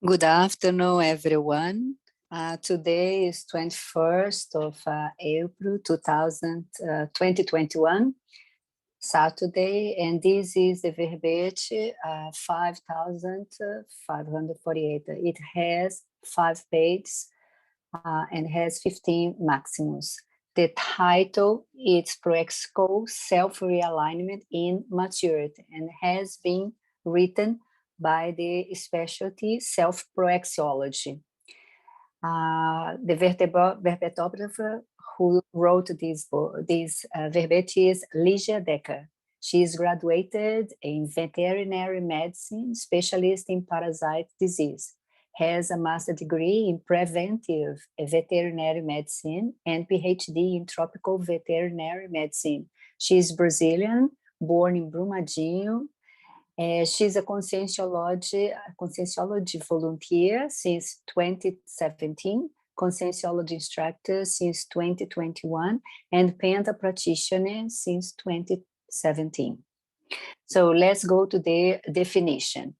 Good afternoon, everyone. Today is 21st of April 2021, Saturday, and this is the verbet 5548. It has 5 pages and has 15 maximus. The title is Proexical Self-Realignment in Maturity and has been written by the specialty Self-Proexology. The verbetographer who wrote this verbet is Lygia Decker. She is graduated in veterinary medicine, specialist in parasite disease, has a master's degree in preventive veterinary medicine and PhD in tropical veterinary medicine. She is Brazilian, born in Brumadinho. She's a conscientiology volunteer since 2017, conscientiology instructor since 2021, and Penta practitioner since 2017. So let's go to the definition.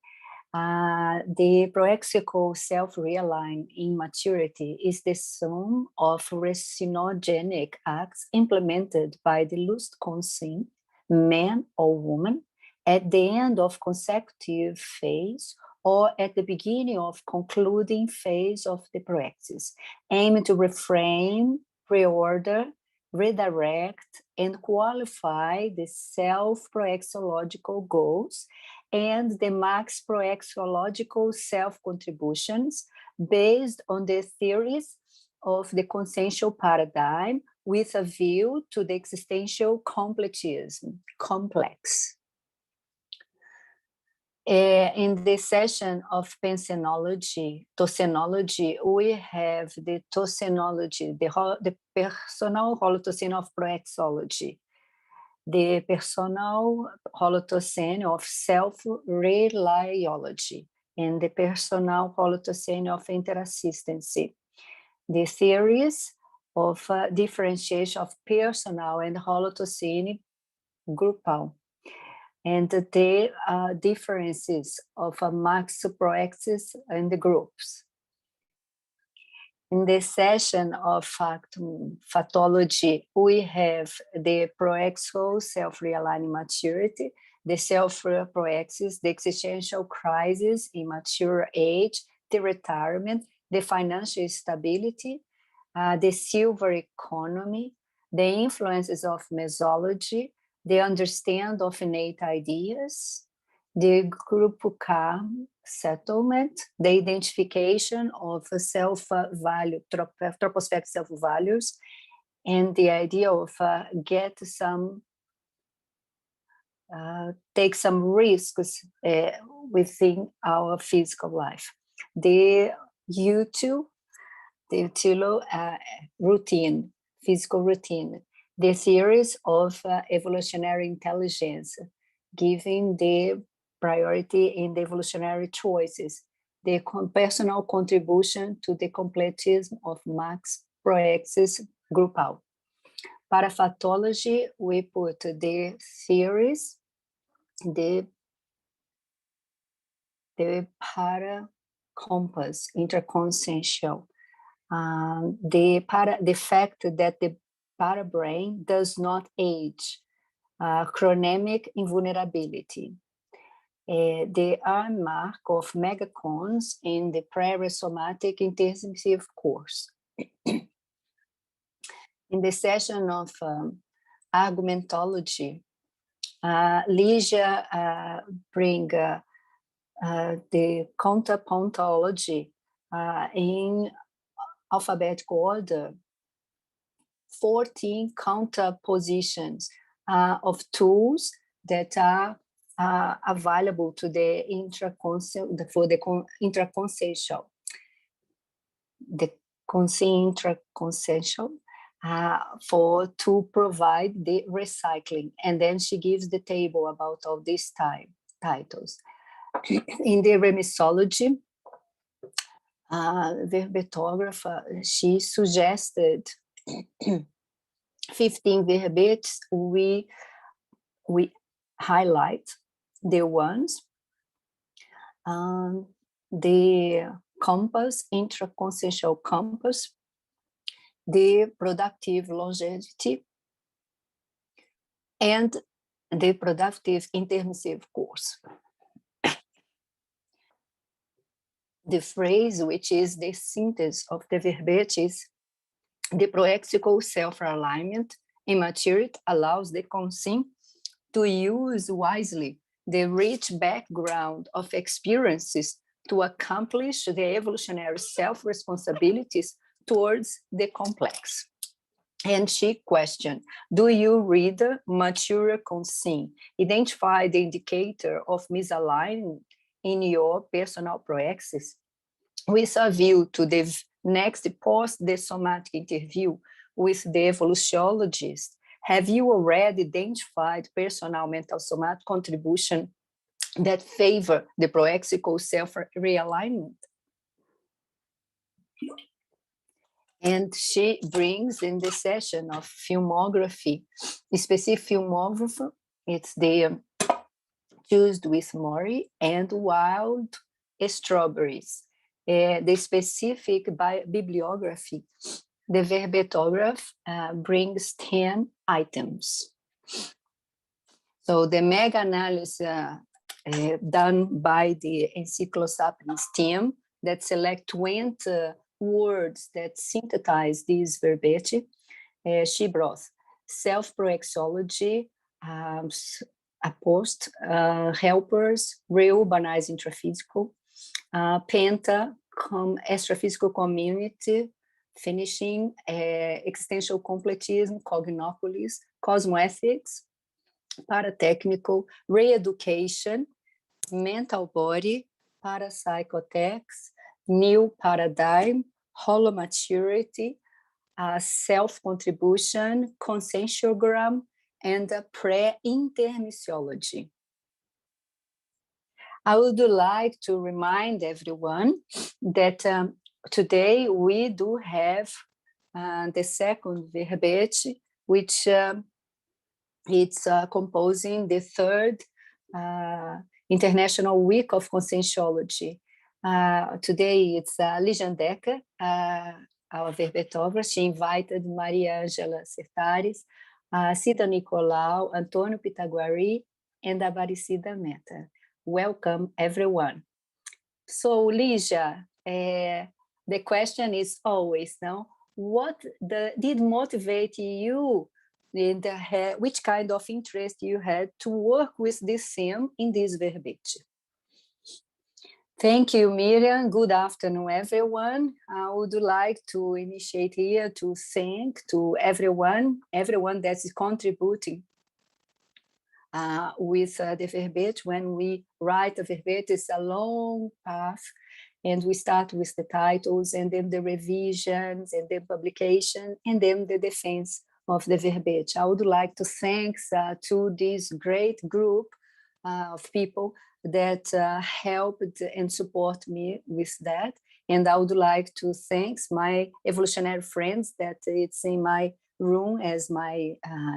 The proexical self-realign in maturity is the sum of resinogenic acts implemented by the lucid conscient man or woman at the end of consecutive phase or at the beginning of concluding phase of the praxis, aiming to reframe, reorder, redirect, and qualify the self-proexological goals and the max proexological self-contributions based on the theories of the consciential paradigm with a view to the existential complex. In the session of pensenology, tocenology, we have the tocenology, the personal holotocene of proexology, the personal holotocene of self-reliology, and the personal holotocene of interassistency. The theories of differentiation of personal and holotocene groupal, and the differences of max proexis and the groups. In the session of phathology, we have the proexical self-realigning maturity, the self-proexis, the existential crisis in mature age, the retirement, the financial stability, the silver economy, the influences of mesology, the understand of innate ideas, the group karma settlement, the identification of self-value, tropospheric self-values, and the idea of take some risks within our physical life. The utilo routine, physical routine, the theories of evolutionary intelligence, giving the priority in the evolutionary choices, the personal contribution to the completism of max proexis groupal. Para phathology, we put the theories, the para compass, interconsciential, the fact that the parabrain does not age, chronemic invulnerability, the arm mark of megacons in the pre-somatic intensive course. In the session of argumentology, Lygia bring the counterpontology in alphabetical order, 14 counterpositions of tools that are available to the intraconsciential, the intraconsciential, to provide the recycling. And then she gives the table about all these titles. In the remissology, verbetographer, she suggested 15 verbets. We highlight the ones the compass, intraconsciential compass, the productive longevity, and the productive intermissive course. The phrase, which is the synthesis of the verbet, is the proexical self-alignment in maturity allows the conscient to use wisely the rich background of experiences to accomplish the evolutionary self-responsibilities towards the complex. And she questioned, do you, reader, mature conscient, identify the indicator of misalignment in your personal proexis? With a view to the next post the somatic interview with the evolutionologist, have you already identified personal mental somatic contribution that favor the proexical self-realignment? And she brings in the session of filmography, a specific filmography, it's the Juiced with Maury and Wild Strawberries. The specific bibliography, the verbetograph brings 10 items. So the mega-analysis done by the Encyclosapiens team that select 20 words that synthesize this verbet. She brought Self-Proexology, a post, helpers, reurbanized intraphysical, Penta, astrophysical community, finishing, existential completism, cognopolis, cosmoethics, paratechnical, re-education, mental body, parapsychotext, new paradigm, holomaturity, self-contribution, conscientiogram, and pre-intermissiology. I would like to remind everyone that today we do have the second verbet, which it's composing the third International Week of Conscientiology. Today it's Lygia Decker, our verbetographer. She invited Maria Angela Sertares, Cida Nicolau, Antonio Pitaguari, and Aparecida Meta. Welcome, everyone. So, Lygia, the question is always now, what did motivate you, and which kind of interest you had to work with this theme in this verbet? Thank you, Miriam. Good afternoon, everyone. I would like to initiate here to thank to everyone that is contributing with the verbet. When we write a verbet, it's a long path, and we start with the titles, and then the revisions, and the publication, and then the defense of the verbet. I would like to thank to this great group of people that helped and support me with that. And I would like to thank my evolutionary friends that it's in my room as my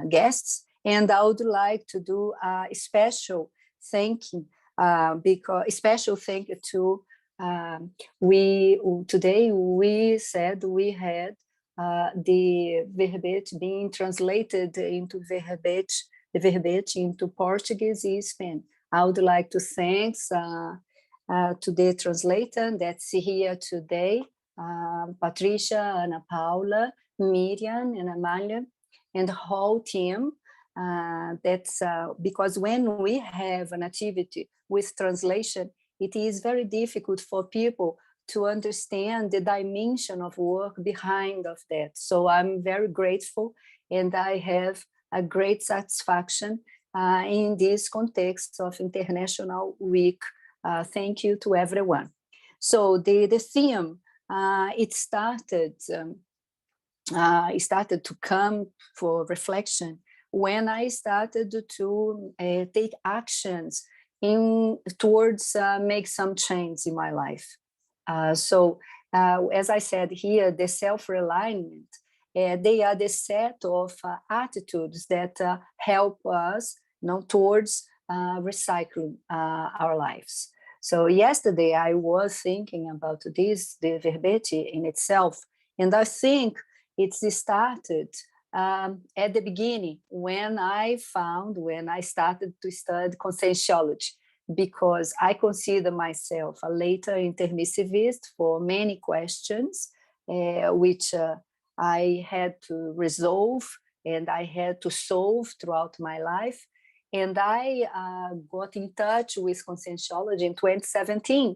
guests. And I would like to do a special thanking, special thank you to today we said we had the verbet being translated into the verbet into Portuguese and Spanish. I would like to thank to the translator that's here today, Patricia, Ana Paula, Miriam, and Amalia, and the whole team. That's because when we have an activity with translation, it is very difficult for people to understand the dimension of work behind of that. So I'm very grateful, and I have a great satisfaction in this context of International Week. Thank you to everyone. So the theme, it started to come for reflection when I started to take actions towards make some change in my life. So as I said here, the self-realignment, they are the set of attitudes that help us towards recycling our lives. So yesterday I was thinking about this, the verbet in itself, and I think it started at the beginning when I started to study conscientiology, because I consider myself a later intermissivist for many questions, which I had to resolve and I had to solve throughout my life. And I got in touch with Conscientiology in 2017.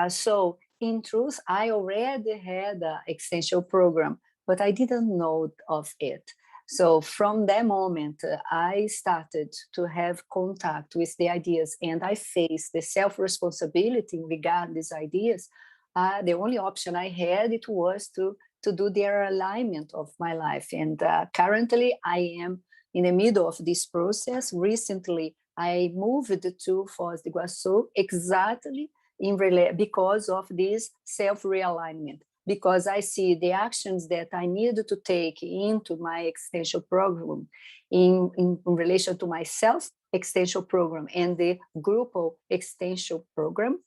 So in truth, I already had an extension program, but I didn't know of it. So from that moment, I started to have contact with the ideas, and I faced the self-responsibility regarding these ideas. The only option I had, it was to do the alignment of my life. And currently I am in the middle of this process. Recently, I moved to Foz do Iguaçu exactly because of this self-realignment, because I see the actions that I need to take into my extension program in relation to my self-extension program and the group extension program.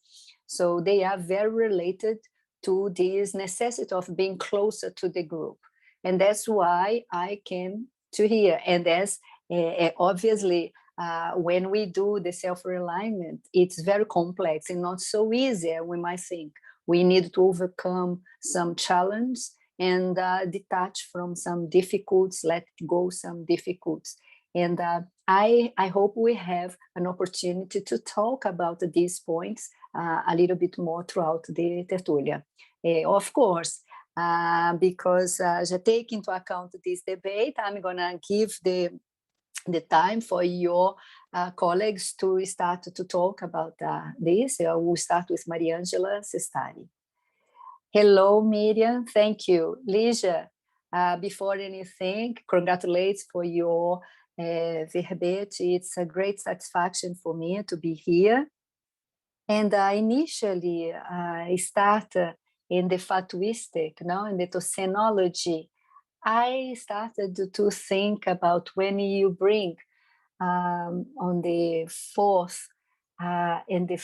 So they are very related to this necessity of being closer to the group. And that's why I came to here. And as obviously, when we do the self-realignment, it's very complex and not so easy, we might think. We need to overcome some challenge and detach from some difficulties, let go some difficulties. And I hope we have an opportunity to talk about these points a little bit more throughout the tertulia. Of course, because to take into account this debate, I'm going to give the time for your colleagues to start to talk about this. We'll start with Mariangela Sestari. Hello, Miriam. Thank you. Lygia, before anything, congratulations for your verbet. It's a great satisfaction for me to be here. And initially, I started in the fatuistic, in the Tocenology. I started to think about when you bring on the fourth and the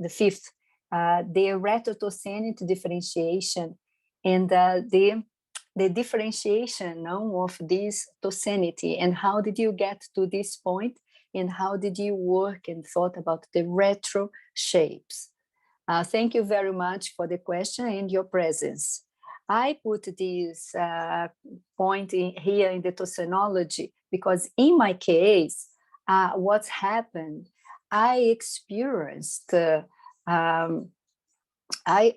fifth, the retotocenity differentiation and the differentiation of this tocenity, and how did you get to this point, and how did you work and thought about the retro shapes? Thank you very much for the question and your presence. I put this point here in the Tocenology because in my case, what's happened, I experienced, when I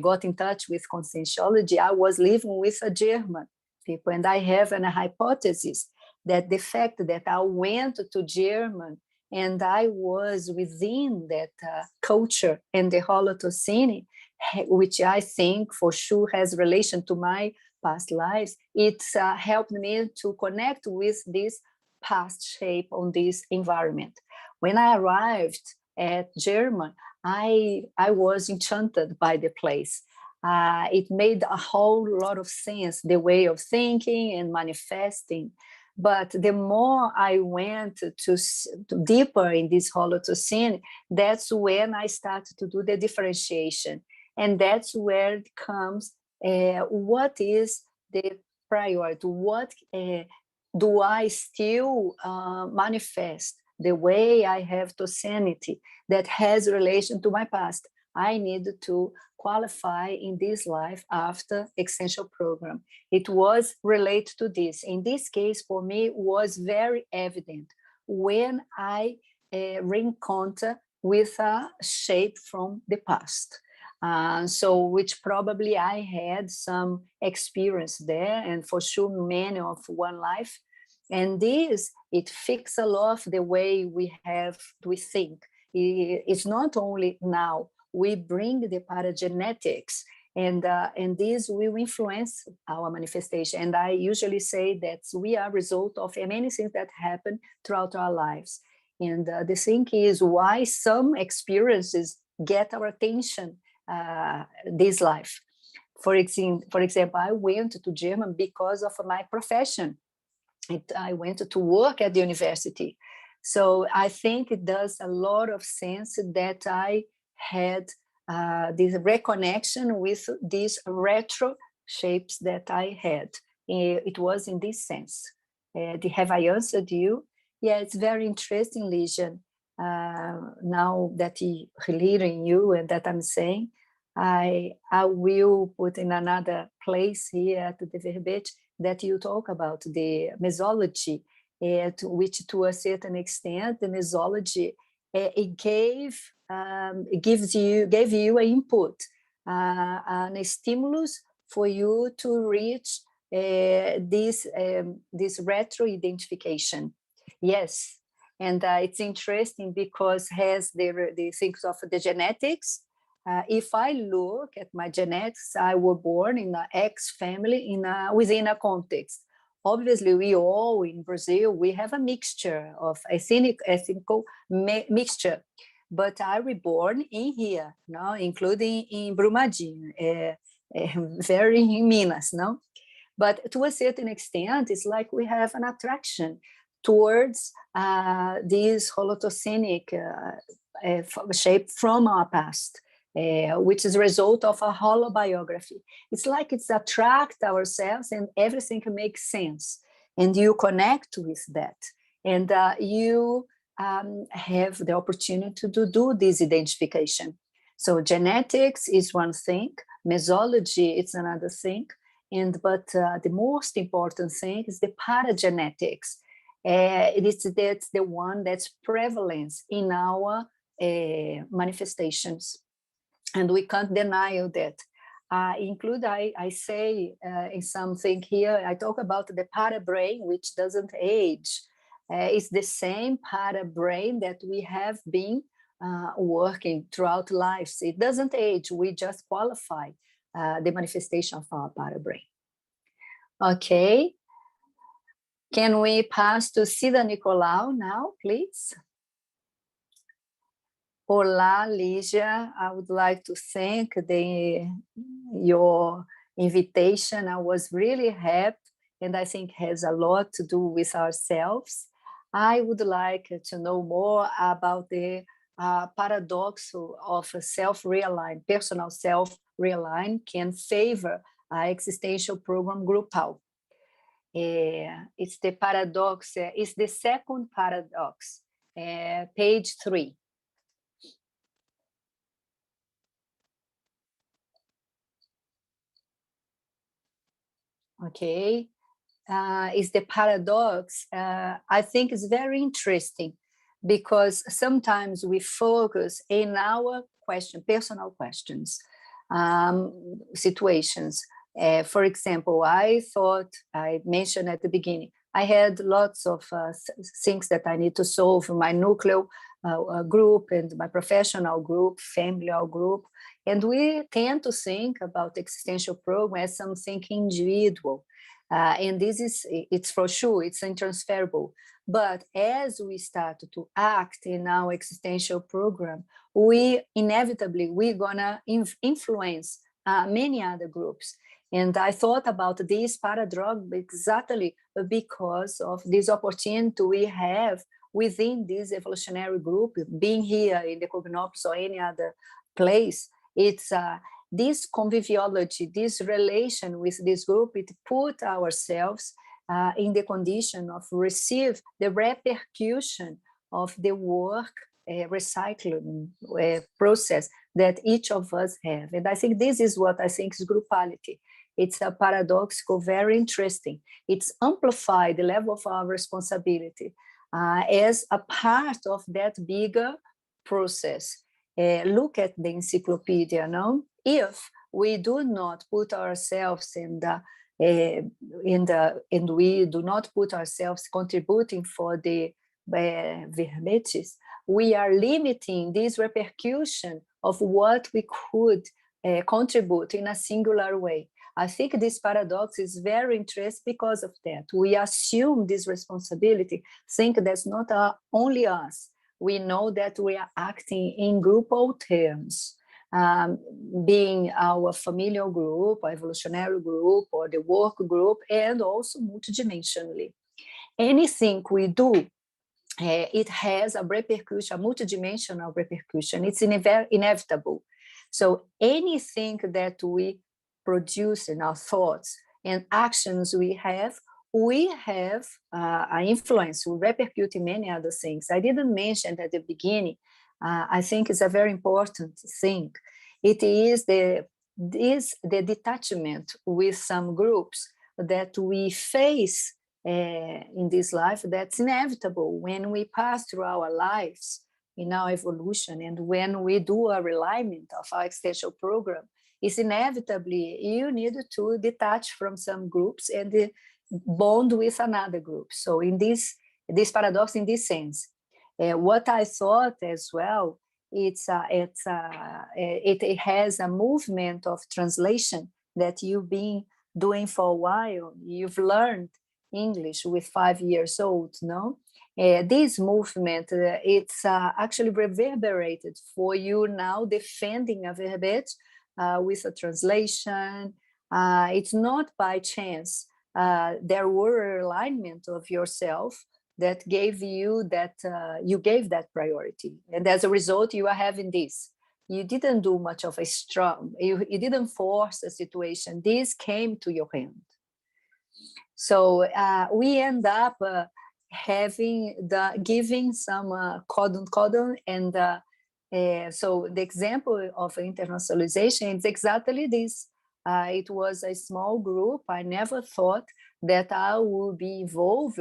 got in touch with Conscientiology, I was living with a German people, and I have a hypothesis that the fact that I went to German and I was within that culture and the Holocene, which I think for sure has relation to my past lives, it helped me to connect with this past shape on this environment. When I arrived at German, I was enchanted by the place. It made a whole lot of sense, the way of thinking and manifesting. But the more I went to deeper in this Holocene, that's when I started to do the differentiation. And that's where it comes, what is the priority? What do I still manifest? The way I have tocenity that has relation to my past. I need to qualify in this life after extension program. It was related to this. In this case, for me, it was very evident when I reencounter with a shape from the past. So which probably I had some experience there, and for sure many of one life. And this, it fixes a lot of the way we think. It's not only now, we bring the paragenetics, and this will influence our manifestation. And I usually say that we are a result of many things that happen throughout our lives. And the thing is why some experiences get our attention this life. For example, I went to German because of my profession. I went to work at the university. So I think it does a lot of sense that I had this reconnection with these retro shapes that I had. It was in this sense. Have I answered you? Yeah, it's very interesting, Lygia. Now that I'm hearing you and that I'm saying, I will put in another place here at the verbet that you talk about the mesology, which to a certain extent the mesology it gave gave you an input, a stimulus for you to reach this retro identification. Yes, and it's interesting because has the things of the genetics. If I look at my genetics, I was born in an X family within a context. Obviously, we all in Brazil, we have a mixture of ethnical mixture, but I was born in here, no, including in Brumadinho, very in Minas, no. But to a certain extent, it's like we have an attraction towards this holotocenic shape from our past. Which is a result of a holobiography. It's like it's attract ourselves and everything makes sense. And you connect with that. And you have the opportunity to do this identification. So genetics is one thing, mesology is another thing. But the most important thing is the paragenetics. That's the one that's prevalent in our manifestations. And we can't deny that. I say in something here, I talk about the para-brain, which doesn't age. It's the same para-brain that we have been working throughout lives. It doesn't age, we just qualify the manifestation of our para-brain. Okay. Can we pass to Cida Nicolau now, please? Olá, Lygia. I would like to thank your invitation. I was really happy, and I think has a lot to do with ourselves. I would like to know more about the paradox of self-realignment, personal self-realignment can favor existential program groupal. It's the paradox, it's the second paradox, page 3. Okay, is the paradox. I think is very interesting because sometimes we focus in our personal questions, situations. For example, I mentioned at the beginning, I had lots of things that I need to solve in my nuclear group and my professional group, familial group. And we tend to think about existential program as something individual. And it's for sure, it's intransferable. But as we start to act in our existential program, we're gonna influence many other groups. And I thought about this paradox exactly because of this opportunity we have within this evolutionary group, being here in the Cognops or any other place. It's this conviviality, this relation with this group, it put ourselves in the condition of receive the repercussion of the work recycling process that each of us have. And I think this is what I think is groupality. It's a paradoxical, very interesting. It's amplified the level of our responsibility as a part of that bigger process. Look at the encyclopedia, no? If we do not put ourselves and we do not put ourselves contributing for the verbets, we are limiting this repercussion of what we could contribute in a singular way. I think this paradox is very interesting because of that. We assume this responsibility, think that's not only us. We know that we are acting in groupal terms, being our familial group, or evolutionary group, or the work group, and also multidimensionally. Anything we do it has a repercussion, a multidimensional repercussion. It's inevitable. So anything that we produce in our thoughts and actions we have an influence, we repercute in many other things. I didn't mention at the beginning, I think it's a very important thing. It is the detachment with some groups that we face in this life, that's inevitable when we pass through our lives in our evolution, and when we do a realignment of our existential program, it's inevitably you need to detach from some groups and bond with another group. So in this paradox, in this sense, what I thought as well, it has a movement of translation that you've been doing for a while. You've learned English with 5 years old, no? This movement, it's actually reverberated for you now, defending a verbet with a translation. It's not by chance. There were alignment of yourself that gave you that, you gave that priority. And as a result, you are having this. You didn't do much of a strong, you didn't force a situation. This came to your hand. So we end up giving some codon, and so the example of internationalization is exactly this. It was a small group. I never thought that I would be involved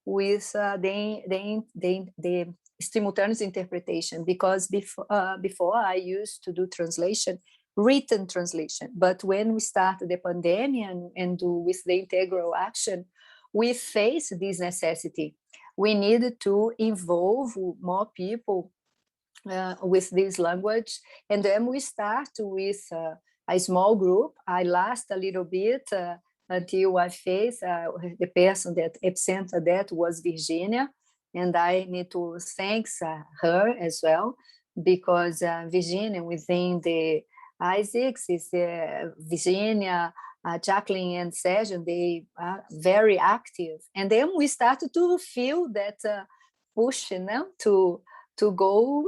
with the simultaneous interpretation, because before I used to do translation, written translation. But when we started the pandemic and with the integral action, we faced this necessity. We needed to involve more people with this language. And then we start with a small group. I last a little bit until I faced the person that epicenter that was Virginia. And I need to thank her as well, because Virginia within the Isaacs is Virginia, Jacqueline and Sergio, they are very active. And then we started to feel that push, to go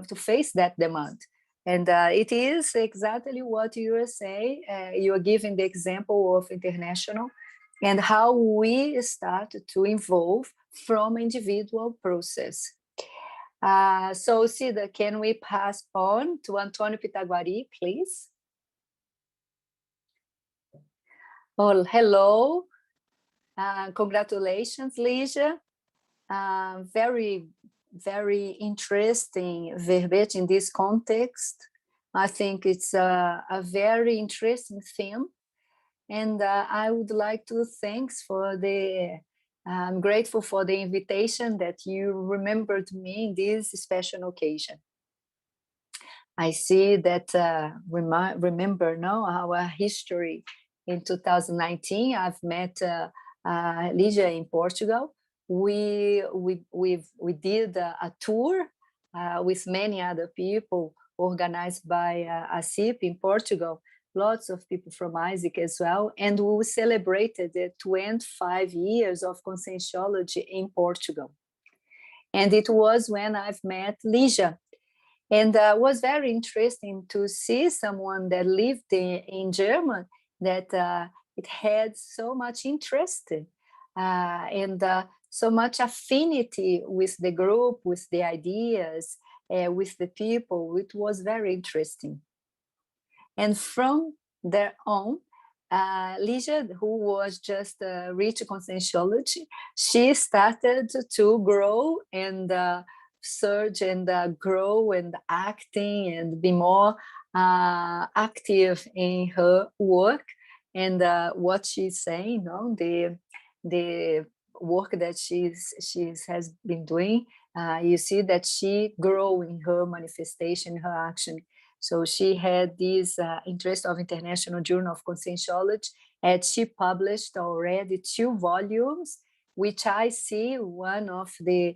to face that demand. And it is exactly what you are saying. You are giving the example of international and how we start to evolve from individual process. So, Cida, can we pass on to Antonio Pitaguari, please? Oh, hello. Congratulations, Lygia. Very, very interesting verbet in this context. I think it's a very interesting theme. And I would like to I'm grateful for the invitation that you remembered me in this special occasion. I see that, remember now our history. In 2019, I've met Lygia in Portugal. We did a tour with many other people organized by ACIP in Portugal, lots of people from Isaac as well. And we celebrated the 25 years of Conscientiology in Portugal. And it was when I've met Lygia. And it was very interesting to see someone that lived in Germany that it had so much interest and so much affinity with the group, with the ideas, with the people. It was very interesting. And from there on, Lygia, who was just reached Conscientiology, she started to grow and surge and grow and acting and be more active in her work and what she's saying, the work that she has been doing. You see that she grew in her manifestation, her action. So she had this interest of International Journal of Conscientiology, and she published already 2 volumes, which I see one of the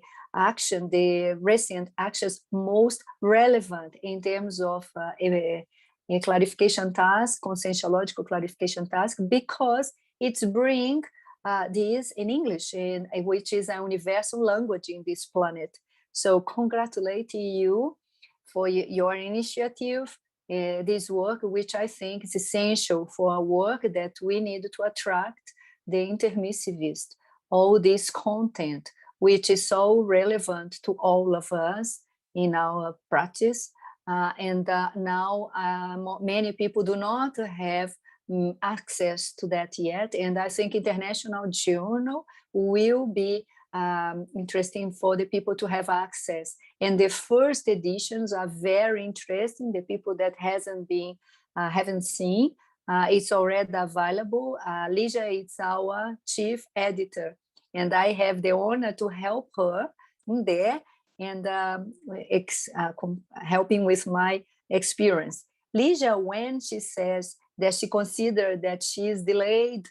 recent actions most relevant in terms of a clarification task, conscientiological clarification task, because it's bring this in English, which is a universal language in this planet. So congratulate you for your initiative, this work, which I think is essential for a work that we need to attract the intermissivist, all this content, which is so relevant to all of us in our practice. Now many people do not have access to that yet. And I think International Journal will be interesting for the people to have access. And the first editions are very interesting. The people that haven't seen, it's already available. Lygia is our chief editor, and I have the honor to help her in there and helping with my experience. Lygia, when she says that she considered that she is delayed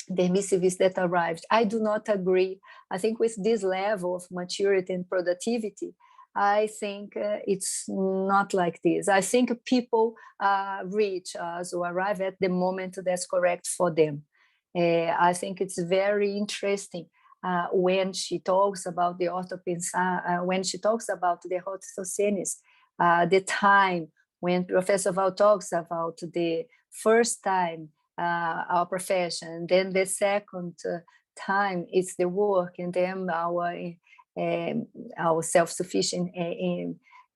the missivists that arrived, I do not agree. I think with this level of maturity and productivity, I think it's not like this. I think people reach us or arrive at the moment that's correct for them. I think it's very interesting when she talks about the when she talks about the orthocenes, the time when Professor Val talks about the first time our profession, then the second time it's the work, and then our self-sufficient.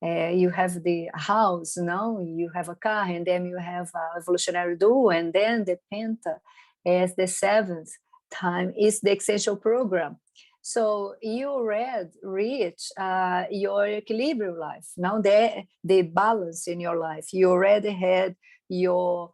You have the house, no? You have a car, and then you have evolutionary duo, and then the penta as the seventh time is the essential program. So you reach your equilibrium life. Now the balance in your life. You already had the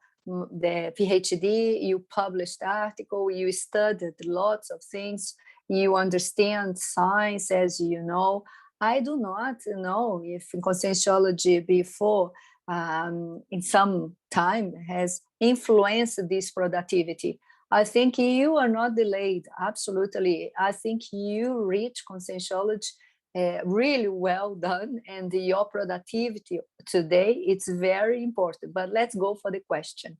PhD, you published article, you studied lots of things, you understand science, as you know. I do not know if conscientiology before in some time has influenced this productivity. I think you are not delayed, absolutely. I think you reach conscientiology really well done, and your productivity today, it's very important. But let's go for the question.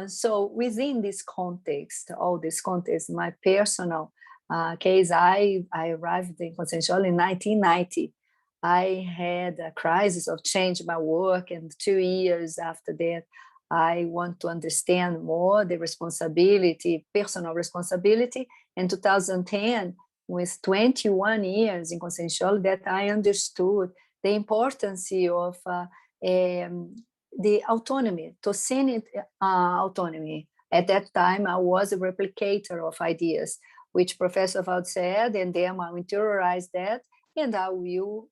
So within this context, all this context, my personal case, I arrived in conscientiology in 1990. I had a crisis of change my work, and 2 years after that, I want to understand more the responsibility, personal responsibility. In 2010, with 21 years in conscientiology, that I understood the importance of the autonomy, Tocenic autonomy. At that time, I was a replicator of ideas, which Professor Wald said, and then I will interiorize that, and I will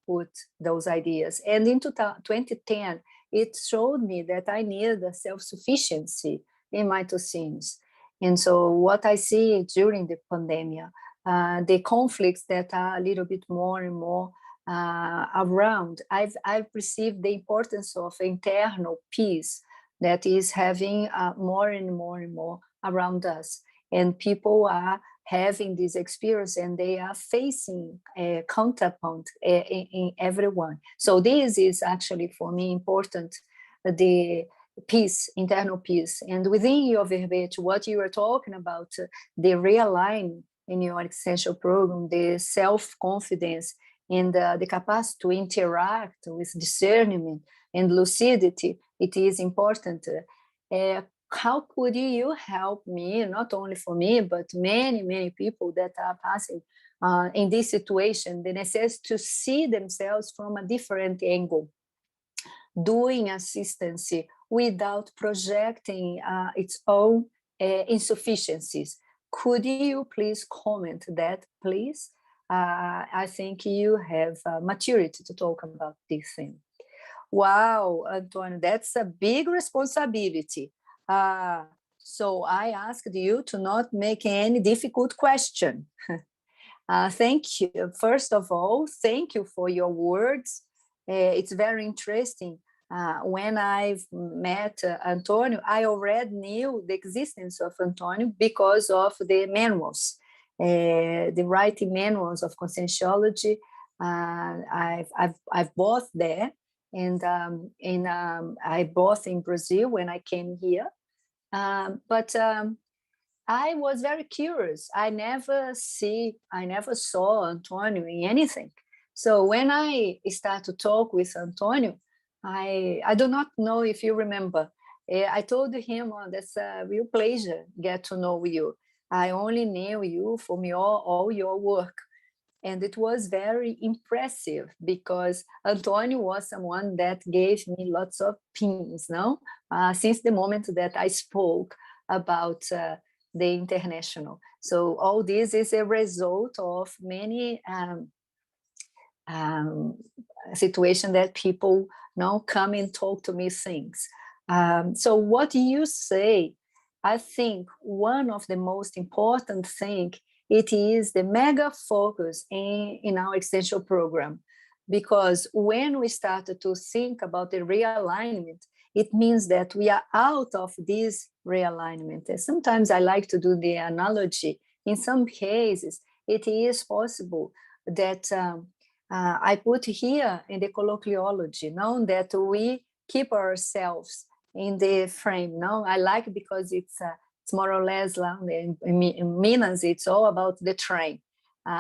put those ideas. And in 2010, it showed me that I needed a self-sufficiency in my tocenes. And so what I see during the pandemic, the conflicts that are a little bit more and more around, I've perceived the importance of internal peace that is having more and more and more around us. And people are having this experience, and they are facing a counterpoint in everyone. So this is actually for me important, the peace, internal peace. And within your verbet, what you are talking about, the realign in your essential program, the self-confidence and the capacity to interact with discernment and lucidity, it is important. How could you help me, not only for me, but many people that are passing in this situation, the necessity to see themselves from a different angle, doing assistance without projecting its own insufficiencies? Could you please comment that, please? I think you have maturity to talk about this thing. Wow, Antonio, that's a big responsibility. So I asked you to not make any difficult question. Thank you. First of all, thank you for your words. It's very interesting. When I've met Antonio, I already knew the existence of Antonio because of the manuals, the writing manuals of Conscientiology. I've bought there, and I bought in Brazil when I came here. But I was very curious. I never saw Antonio in anything. So when I start to talk with Antonio, I do not know if you remember. I told him, oh, that's a real pleasure get to know you. I only knew you from all your work. And it was very impressive because Antonio was someone that gave me lots of pins, no? Since the moment that I spoke about the international. So all this is a result of many situation that people now come and talk to me things. So what you say, I think one of the most important thing, it is the mega focus in our extension program, because when we started to think about the realignment, it means that we are out of this realignment. And sometimes I like to do the analogy. In some cases, it is possible that I put here in the colloquiology, now that we keep ourselves in the frame. No, I like because it's more or less in Minas, it's all about the train.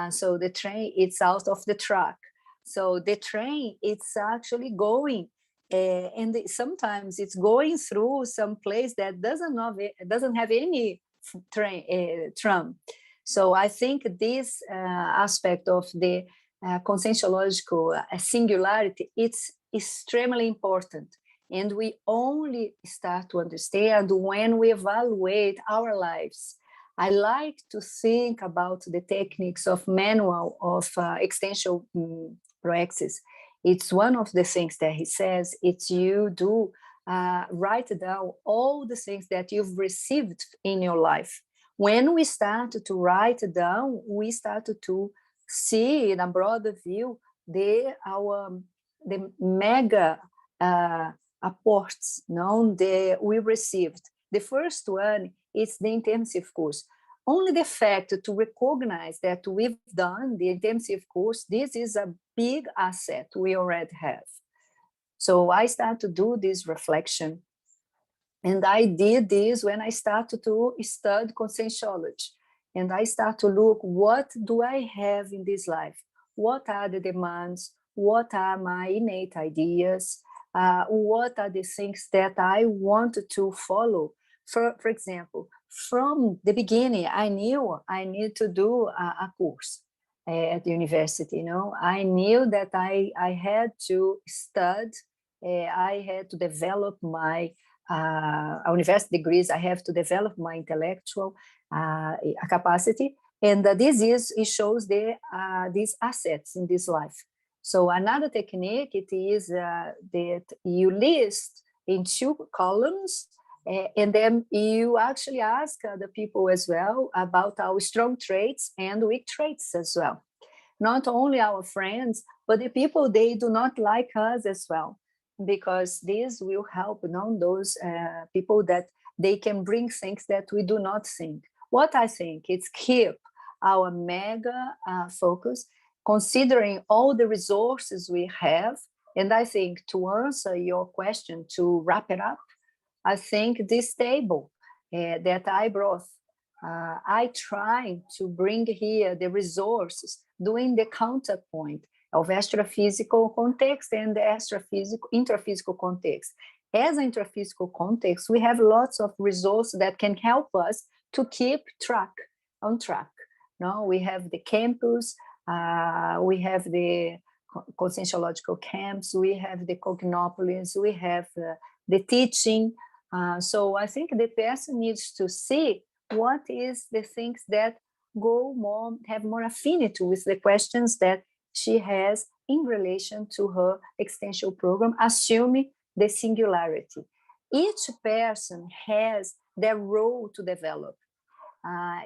So the train, it's out of the track. So the train, it's actually going, and sometimes it's going through some place that doesn't have any tram. So I think this aspect of the conscientiological singularity, it's extremely important. And we only start to understand when we evaluate our lives. I like to think about the techniques of manual of extension Proexis. It's one of the things that he says, it's you do write down all the things that you've received in your life. When we start to write down, we start to see in a broader view the mega apports we received. The first one is the intensive course. Only the fact to recognize that we've done the intensive course, this is a big asset we already have. So I start to do this reflection. And I did this when I started to study conscientiology. And I start to look, what do I have in this life? What are the demands? What are my innate ideas? What are the things that I want to follow? For example, from the beginning, I knew I need to do a course at the university. I knew that I had to study, I had to develop my university degrees, I have to develop my intellectual capacity, and it shows these assets in this life. So another technique, it is that you list in 2 columns, and then you actually ask the people as well about our strong traits and weak traits as well. Not only our friends, but the people they do not like us as well, because this will help those people that they can bring things that we do not think. What I think is keep our mega focus, considering all the resources we have. And I think to answer your question, to wrap it up, I think this table that I brought, I try to bring here the resources, doing the counterpoint of extraphysical context and the intraphysical context. As an intraphysical context, we have lots of resources that can help us to keep on track. No, we have the campus, we have the conscientiological camps, we have the cognopolis, we have the teaching. So I think the person needs to see what is the things that have more affinity with the questions that she has in relation to her extension program, assuming the singularity. Each person has their role to develop.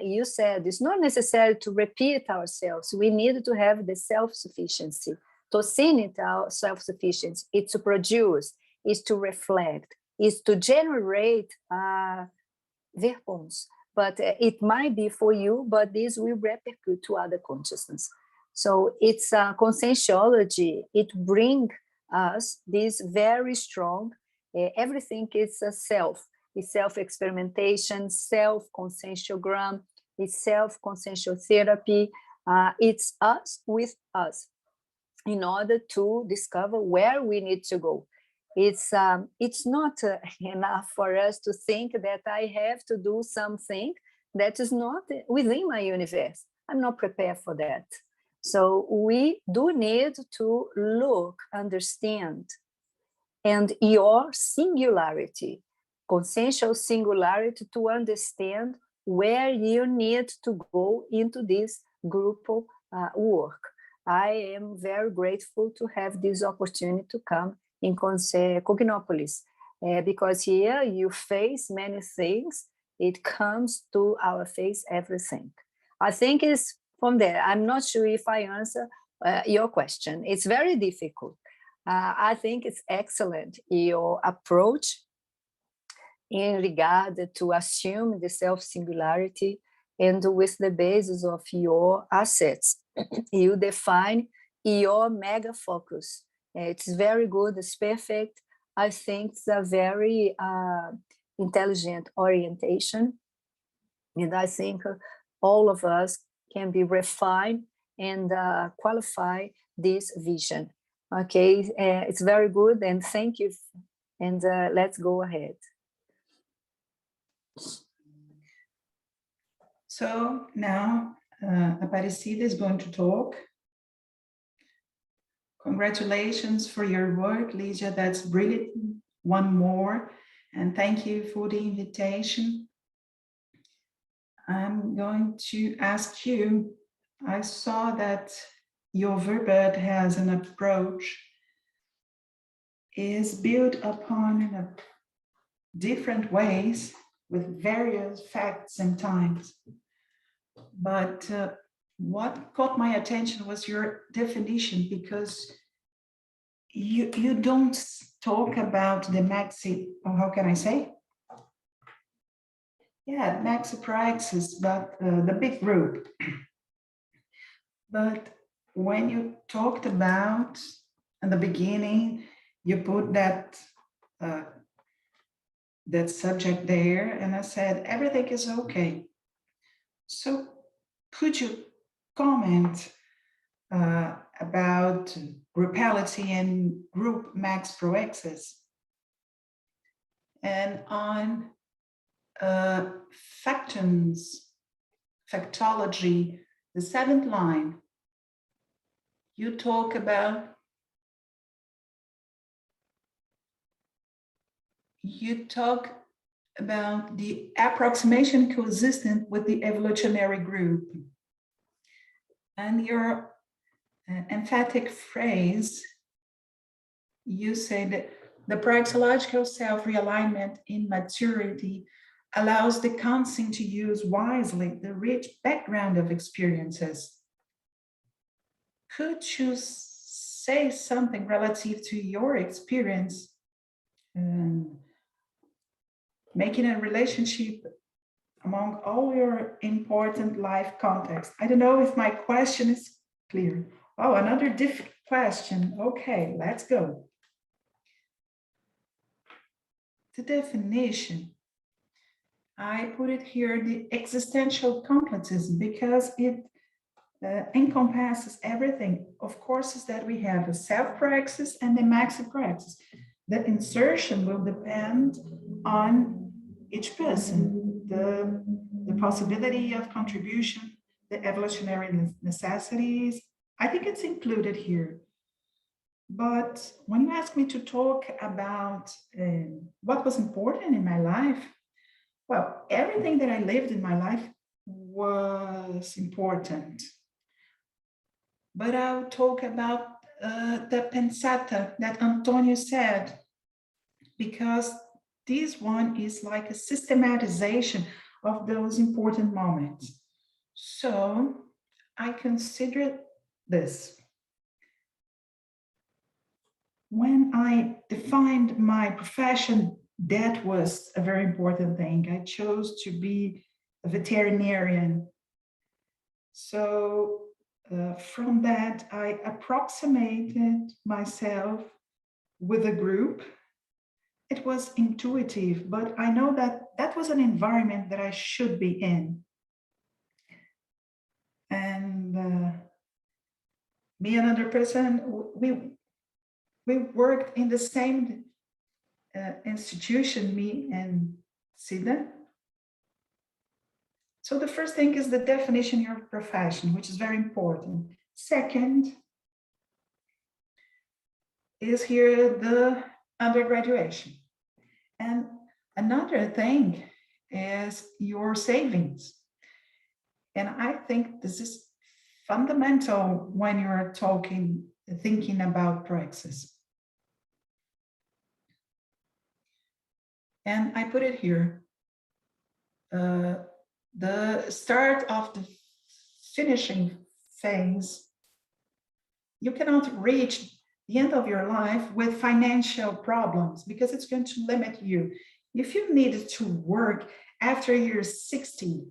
You said it's not necessary to repeat ourselves. We need to have the self-sufficiency. To see it, our self-sufficiency, it's to produce, it's to reflect, it's to generate verbets. But it might be for you, but this will repercute to other consciousness. So it's conscientiology. It brings us this very strong, everything is a self. is self-experimentation, self-conscientiogram, it's self-consciential therapy. It's us with us in order to discover where we need to go. It's not enough for us to think that I have to do something that is not within my universe. I'm not prepared for that. So we do need to look, understand, and your singularity, consciential singularity, to understand where you need to go into this group work. I am very grateful to have this opportunity to come in Cognopolis, because here you face many things. It comes to our face everything. I think it's from there. I'm not sure if I answer your question. It's very difficult. I think it's excellent, your approach in regard to assume the self-singularity, and with the basis of your assets, you define your mega focus. It's very good, it's perfect. I think it's a very intelligent orientation. And I think all of us can be refined and qualify this vision. Okay, it's very good, and thank you. And let's go ahead. So now Aparecida is going to talk. Congratulations for your work, Lygia. That's brilliant. One more. And thank you for the invitation. I'm going to ask you, I saw that your verbet has an approach, is built upon different ways with various facts and times. But what caught my attention was your definition, because you don't talk about the maxi, or how can I say? Yeah, maxi praxis, but the big group. But when you talked about in the beginning, you put that that subject there, and I said everything is okay. So could you comment about groupality and group max proexis, and on factology, the 7th line, you talk about the approximation consistent with the evolutionary group. And your emphatic phrase, you say that the proexological self-realignment in maturity allows the conscient to use wisely the rich background of experiences. Could you say something relative to your experience, making a relationship among all your important life contexts? I don't know if my question is clear. Oh, another different question. Okay, let's go. The definition, I put it here, the existential completism, because it encompasses everything. Of course, is that we have a self-praxis and the maxi-praxis. The insertion will depend on each person, the possibility of contribution, the evolutionary necessities. I think it's included here. But when you ask me to talk about what was important in my life, well, everything that I lived in my life was important. But I'll talk about the pensata that Antonio said, because this one is like a systematization of those important moments. So I consider this. When I defined my profession, that was a very important thing. I chose to be a veterinarian. So from that, I approximated myself with a group, it was intuitive, but I know that that was an environment that I should be in. And me and another person, we worked in the same institution, me and Sida. So the first thing is the definition of your profession, which is very important. Second is here the undergraduation. And another thing is your savings. And I think this is fundamental when you're thinking about Proexis. And I put it here. The start of the finishing phase, you cannot reach the end of your life with financial problems because it's going to limit you. If you need to work after you're 60,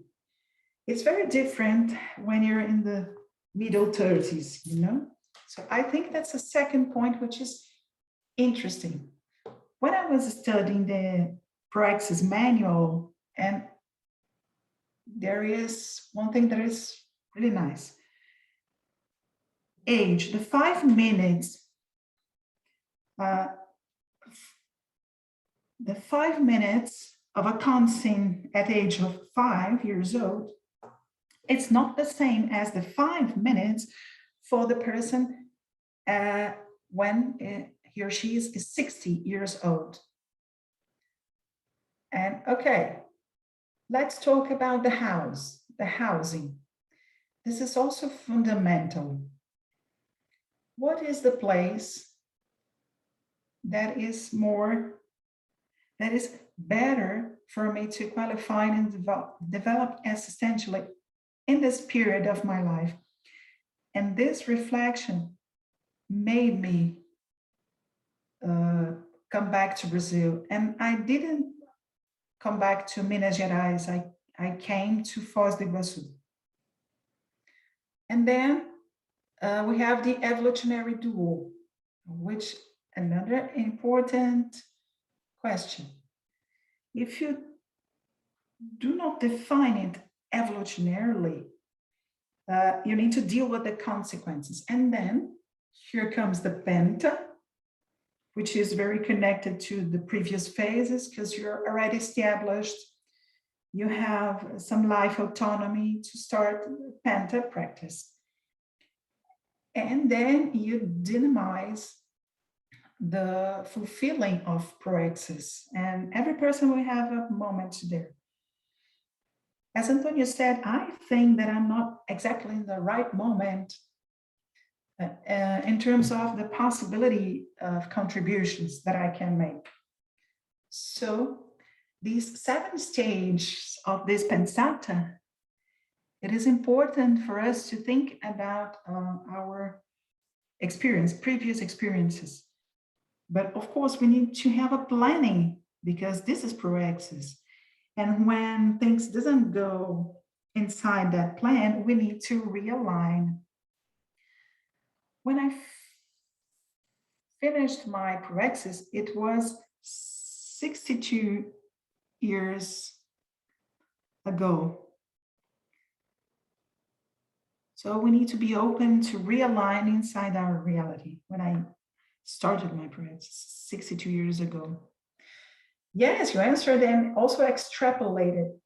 it's very different when you're in the middle 30s, you know? So I think that's a second point, which is interesting. When I was studying the Proexis manual, and there is one thing that is really nice. Age, the 5 minutes, the 5 minutes of a consent at the age of 5 years old, it's not the same as the 5 minutes for the person when he or she is 60 years old. And okay, let's talk about the housing. This is also fundamental. What is the place that is better for me to qualify and develop existentially in this period of my life? And this reflection made me come back to Brazil. And I didn't come back to Minas Gerais. I came to Foz do Iguaçu. And then we have the evolutionary dual, which another important question. If you do not define it evolutionarily, you need to deal with the consequences. And then here comes the penta, which is very connected to the previous phases because you're already established. You have some life autonomy to start penta practice. And then you dynamize the fulfilling of Proexis. And every person will have a moment there. As Antonio said, I think that I'm not exactly in the right moment in terms of the possibility of contributions that I can make. So these 7 stages of this pensata, it is important for us to think about our previous experiences. But of course, we need to have a planning because this is Proexis. And when things doesn't go inside that plan, we need to realign. When I finished my Proexis, it was 62 years ago. So we need to be open to realign inside our reality. When I started my Proexis 62 years ago. Yes, you answered and also extrapolated.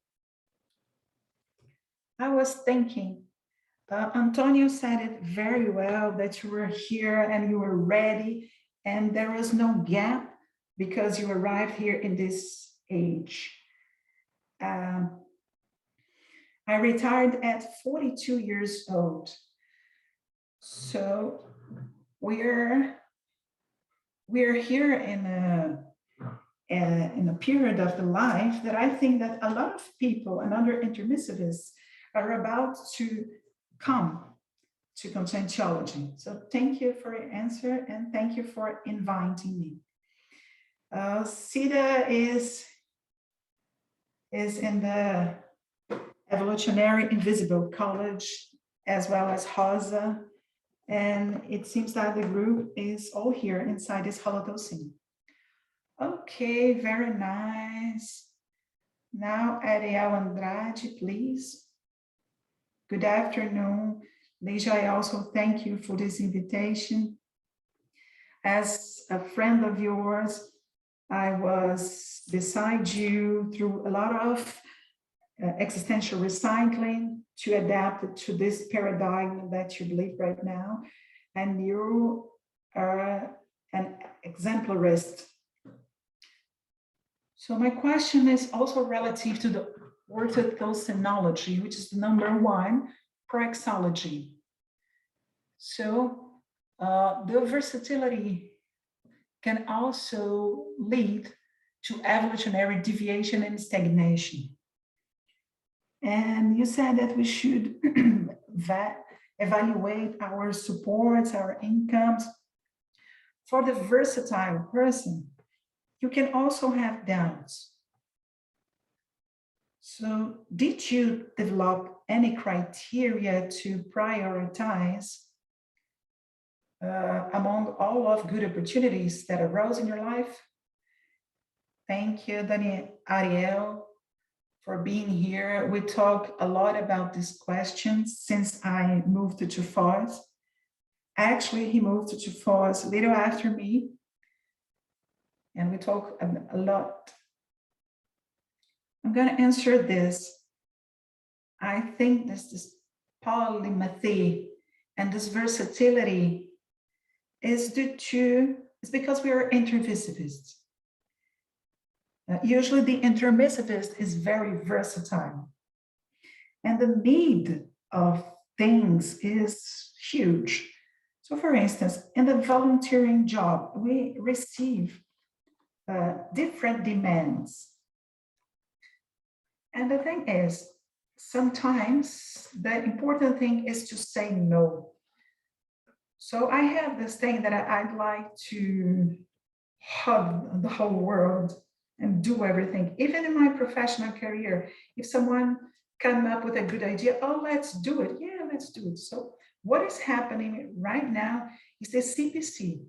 I was thinking, Antonio said it very well that you were here and you were ready and there was no gap because you arrived here in this age. I retired at 42 years old. So we're here in a period of the life that I think that a lot of people and other intermissivists are about to come to Conscientiology. So thank you for your answer and thank you for inviting me. Sida is in the Evolutionary Invisible College as well as Rosa, and it seems that the group is all here inside this holotocene. Okay, very nice. Now, Ariel Andrade, please. Good afternoon. Lygia, I also thank you for this invitation. As a friend of yours, I was beside you through a lot of existential recycling to adapt it to this paradigm that you believe right now. And you are an exemplarist. So my question is also relative to the orthotheology, which is the number one, Proexology. So the versatility can also lead to evolutionary deviation and stagnation. And you said that we should evaluate our supports, our incomes. For the versatile person, you can also have doubts. So did you develop any criteria to prioritize among all of good opportunities that arose in your life? Thank you, Ariel, for being here. We talk a lot about these questions since I moved to Foz. Actually, he moved to Foz a little after me, and we talk a lot. I'm going to answer this. I think this polymathy and this versatility is because we are intermissivists. Usually the intermissivist is very versatile. And the need of things is huge. So for instance, in the volunteering job, we receive different demands. And the thing is, sometimes the important thing is to say no. So I have this thing that I'd like to hug the whole world and do everything. Even in my professional career, if someone come up with a good idea, oh, let's do it. Yeah, let's do it. So what is happening right now is the CPC,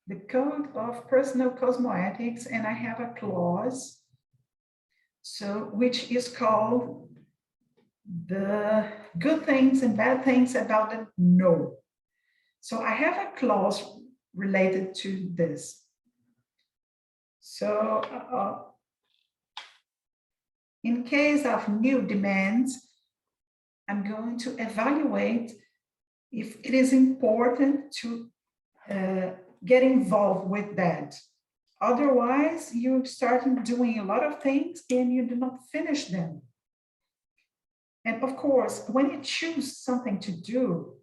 the Code of Personal Cosmoethics, and I have a clause, so which is called the good things and bad things about the no. So I have a clause related to this. So in case of new demands, I'm going to evaluate if it is important to get involved with that. Otherwise, you start doing a lot of things and you do not finish them. And of course, when you choose something to do,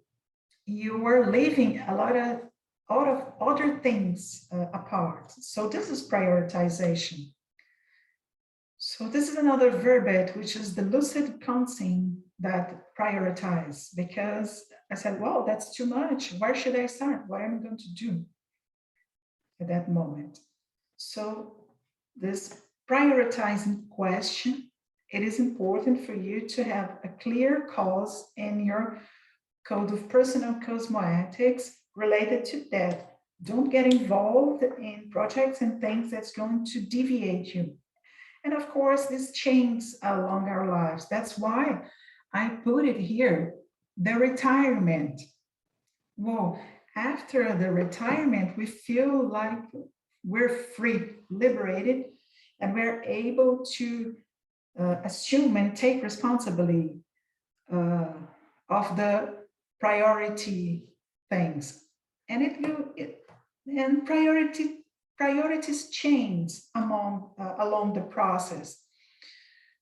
you are leaving a lot of other things apart. So this is prioritization. So this is another verbet, which is the lucid conscience that prioritize, because I said, well, that's too much. Where should I start? What am I going to do at that moment? So this prioritizing question, it is important for you to have a clear cause in your Code of Personal Cosmoethics related to that. Don't get involved in projects and things that's going to deviate you. And of course, this changes along our lives. That's why I put it here, the retirement. Well, after the retirement, we feel like we're free, liberated, and we're able to assume and take responsibility of the priority things. And priorities change along the process.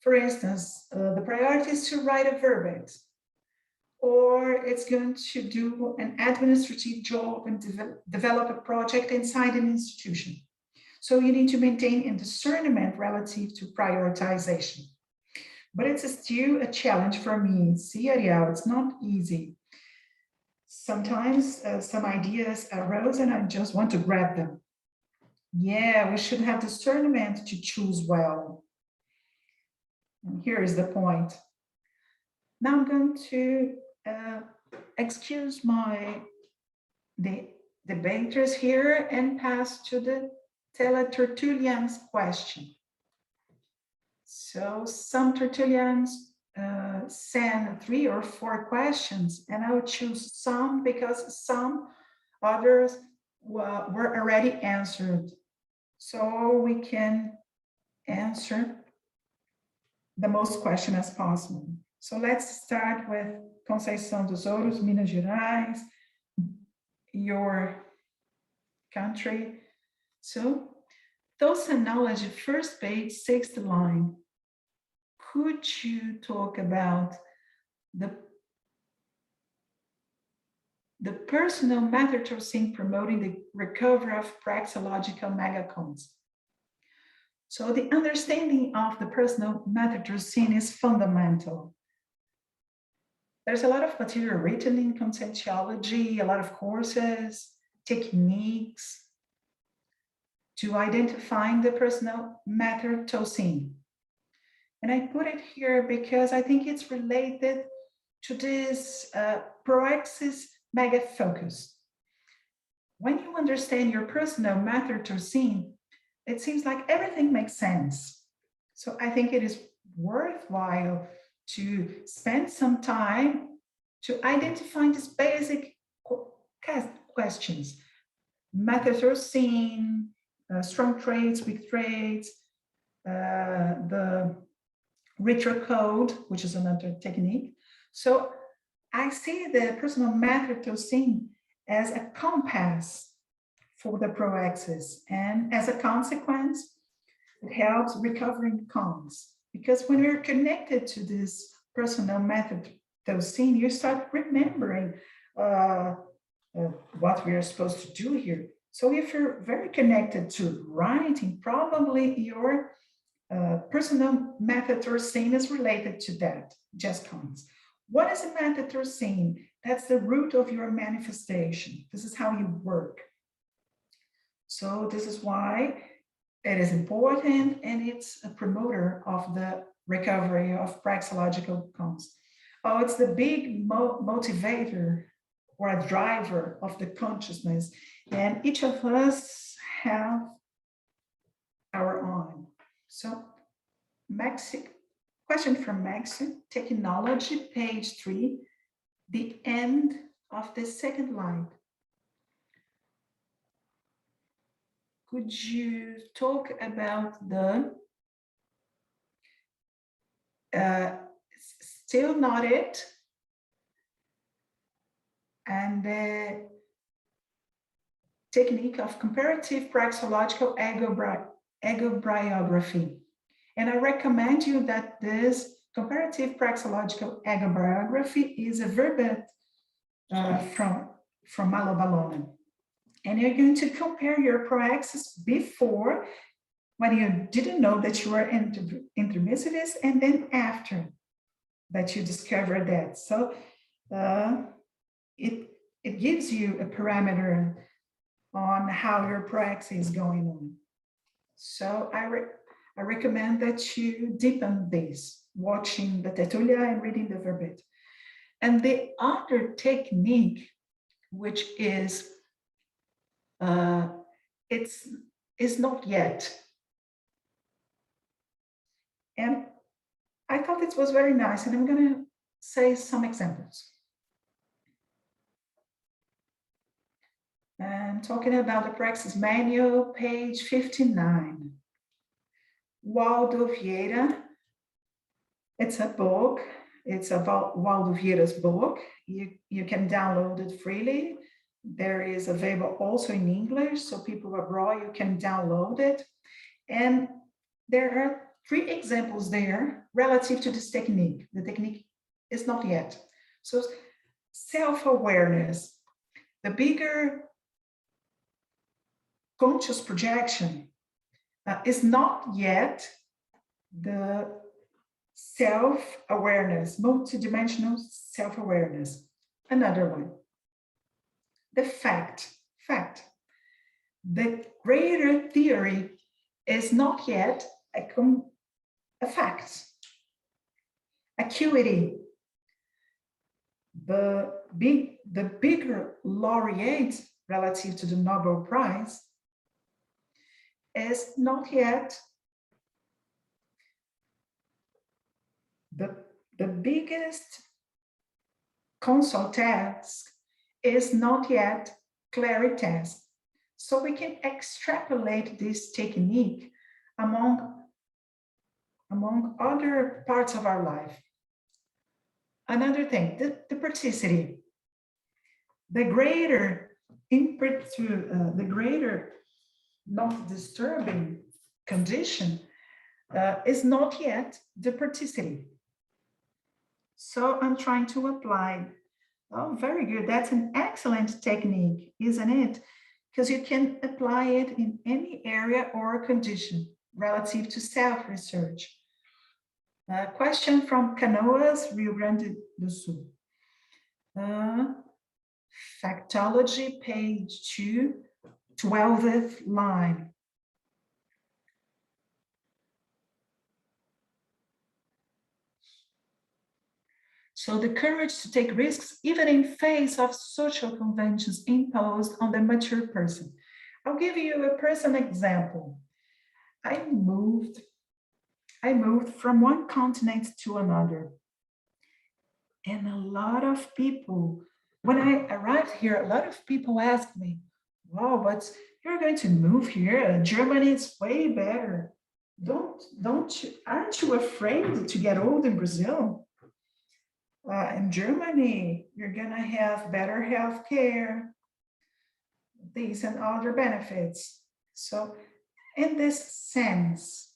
For instance, the priority is to write a verbet, or it's going to do an administrative job and develop a project inside an institution. So you need to maintain a discernment relative to prioritization. But it's still a challenge for me. See, Ariel, it's not easy. Sometimes some ideas arose and I just want to grab them. Yeah, we should have discernment to choose well. And here is the point. Now I'm going to excuse the debaters here and pass to the Tertullian's question. So some Tertullians send 3 or 4 questions, and I would choose some because some others were already answered. So we can answer the most questions as possible. So let's start with Conceição dos Ouros, Minas Gerais, your country. So, Conscienciology, first page, 6th line. Could you talk about the personal method of seeing promoting the recovery of proexological megacons? So the understanding of the personal method of seeing is fundamental. There's a lot of material written in Conscientiology, a lot of courses, techniques to identifying the personal method of seeing. And I put it here because I think it's related to this proexis mega focus. When you understand your personal method of seeing, it seems like everything makes sense. So I think it is worthwhile to spend some time to identify these basic questions. Methods of seeing, strong traits, weak traits, the ritual code, which is another technique. So I see the personal method of seeing as a compass for the proexis, and as a consequence, it helps recovering cons. Because when you're connected to this personal method of seeing, you start remembering what we are supposed to do here. So if you're very connected to writing, probably your personal method of seeing is related to that, just cons. What is a method of seeing? That's the root of your manifestation. This is how you work. So this is why it is important, and it's a promoter of the recovery of proexological cons. Oh, it's the big motivator or a driver of the consciousness, and each of us have our own. So, Maxi, question from Maxi, technology, page 3, the end of the second line. Could you talk about the still not it and the technique of comparative proexological egobiography? And I recommend you that this comparative proexological egobiography is a verbet from Malo Balonen. And you're going to compare your proexis before, when you didn't know that you were intermissivist, and then after that you discover that. So it gives you a parameter on how your proexis is going on. So I recommend that you deepen this, watching the Tertulia and reading the verbet. And the other technique, which is it's not yet. And I thought it was very nice, and I'm going to say some examples. I'm talking about the Praxis Manual, page 59. Waldo Vieira. It's a book. It's about Waldo Vieira's book. You can download it freely. There is available also in English, so people abroad, you can download it. And there are 3 examples there relative to this technique. The technique is not yet. So self-awareness, the bigger conscious projection is not yet the self-awareness, multidimensional self-awareness. Another one. The fact. The greater theory is not yet a fact. Acuity. The bigger laureate relative to the Nobel Prize is not yet the biggest console task is not yet clarity task. So we can extrapolate this technique among other parts of our life. Another thing, the praticity. The greater input to the greater not disturbing condition is not yet the praticity. So I'm trying to apply. Oh, very good. That's an excellent technique, isn't it? Because you can apply it in any area or condition relative to self-research. Question from Canoas, Rio Grande do Sul. Factology, page 2, 12th line. So the courage to take risks, even in face of social conventions imposed on the mature person. I'll give you a personal example. I moved from one continent to another. And a lot of people, when I arrived here, a lot of people asked me, wow, but you're going to move here. Germany is way better. Aren't you afraid to get old in Brazil? In Germany, you're gonna have better health care, these and other benefits. So in this sense,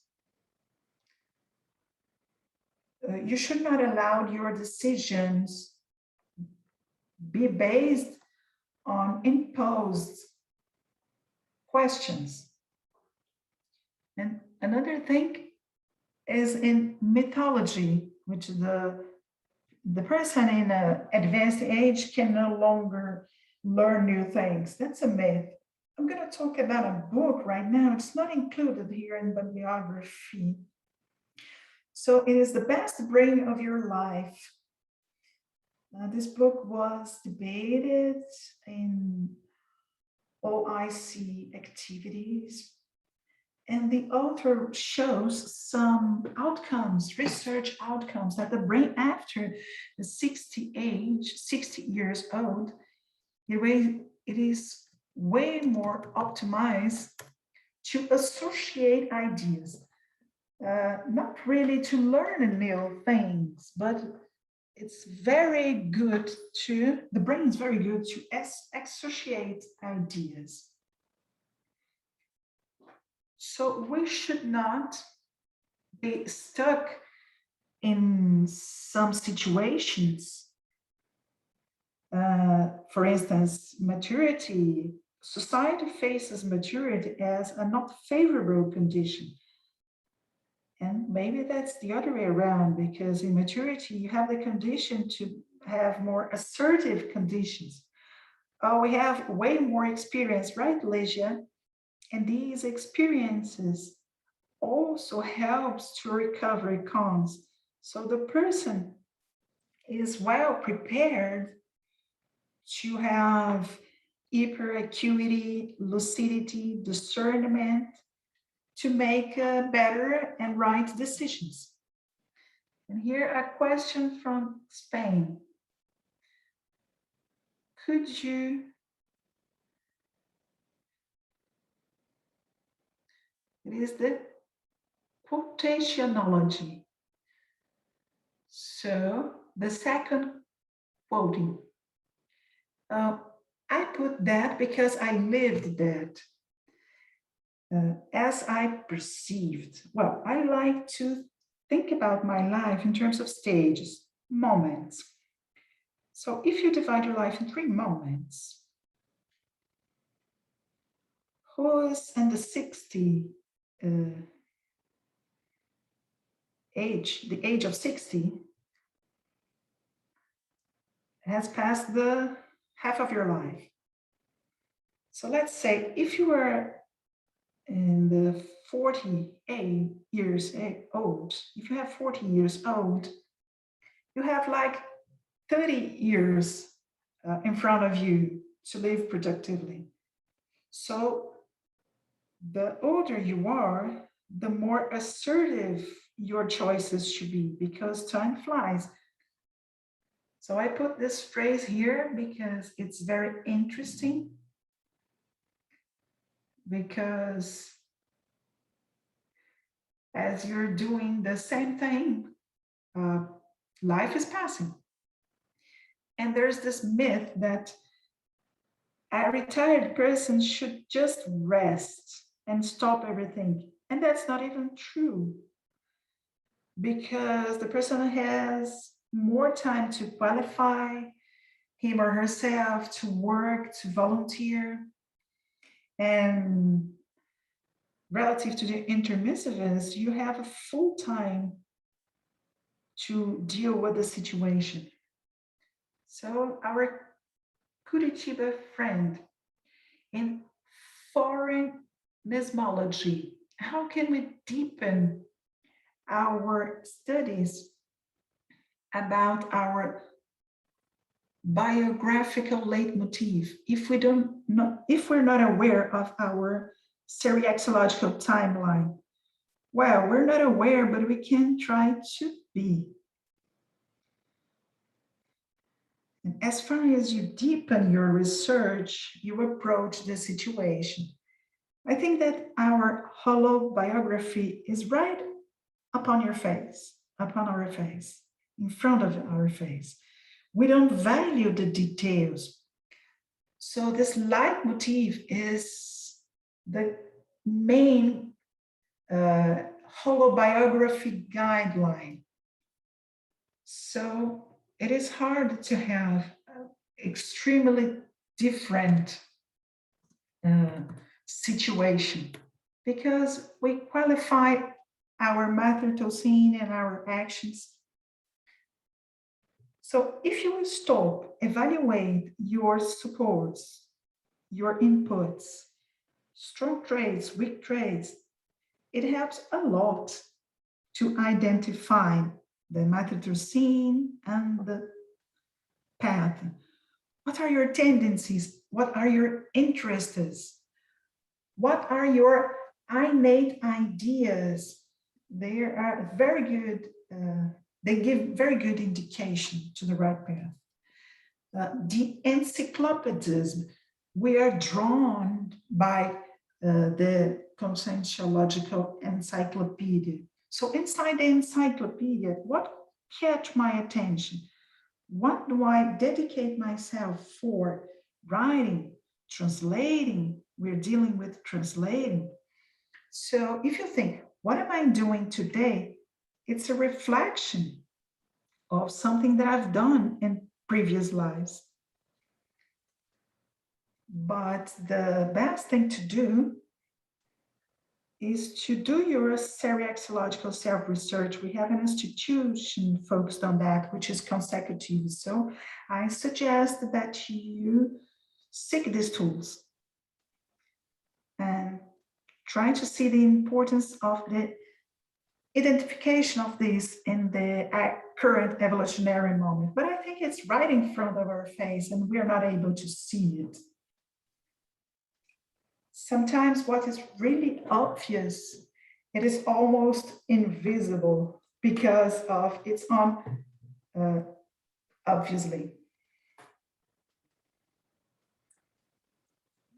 you should not allow your decisions be based on imposed questions. And another thing is in mythology, which the person in an advanced age can no longer learn new things. That's a myth. I'm going to talk about a book right now. It's not included here in bibliography. So it is The Best Brain of Your Life. This book was debated in OIC activities. And the author shows some outcomes, research outcomes, that the brain after the 60 years old, it is way more optimized to associate ideas, not really to learn new things, but it's very good the brain is very good to associate ideas. So we should not be stuck in some situations. For instance, maturity. Society faces maturity as a not favorable condition. And maybe that's the other way around, because in maturity, you have the condition to have more assertive conditions. We have way more experience, right, Lygia? And these experiences also helps to recover cons. So the person is well prepared to have hyperacuity, lucidity, discernment to make better and right decisions. And here a question from Spain. Could you it is the quotationology. So the second quoting. I put that because I lived that. As I perceived, well, I like to think about my life in terms of stages, moments. So if you divide your life in 3 moments, who's in the 60 age, the age of 60, has passed the half of your life. So let's say if you were in the 48 years old, if you have 40 years old, you have like 30 years in front of you to live productively. So The older you are, the more assertive your choices should be, because time flies. So I put this phrase here because it's very interesting, because as you're doing the same thing, life is passing. And there's this myth that a retired person should just rest and stop everything. And that's not even true, because the person has more time to qualify him or herself, to work, to volunteer. And relative to the intermissiveness, you have a full time to deal with the situation. So our Curitiba friend, in foreign mismology, how can we deepen our studies about our biographical leitmotif if we're not aware of our seriexological timeline? Well, we're not aware, but we can try to be. And as far as you deepen your research, you approach the situation. I think that our hollow biography is right upon your face, upon our face, in front of our face. We don't value the details. So this leitmotif is the main hollow biography guideline. So it is hard to have extremely different situation, because we qualify our mathotocene and our actions. So if you will stop, evaluate your supports, your inputs, strong traits, weak traits, it helps a lot to identify the mathotocene and the path. What are your tendencies? What are your interests? What are your innate ideas? They are very good, they give very good indication to the right path. The encyclopedism, we are drawn by the Conscientiological Encyclopedia. So inside the encyclopedia, what catch my attention? What do I dedicate myself for? Writing, translating, we're dealing with translating. So if you think, what am I doing today? It's a reflection of something that I've done in previous lives. But the best thing to do is to do your seriexological self-research. We have an institution focused on that, which is consecutive. So I suggest that you seek these tools and try to see the importance of the identification of this in the current evolutionary moment. But I think it's right in front of our face and we are not able to see it. Sometimes what is really obvious, it is almost invisible because of its own, obviously.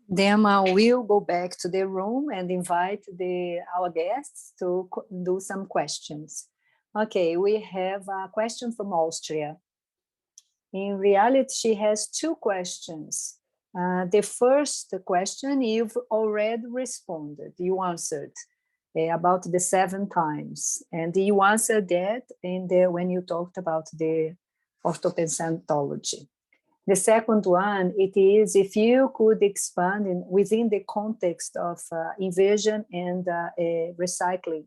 Then we'll go back to the room and invite our guests to do some questions. Okay, we have a question from Austria. In reality, she has two questions. The first question you've already responded, you answered about the 7 times, and you answered that when you talked about the orthopensantology. The second one, it is if you could expand within the context of inversion and recycling,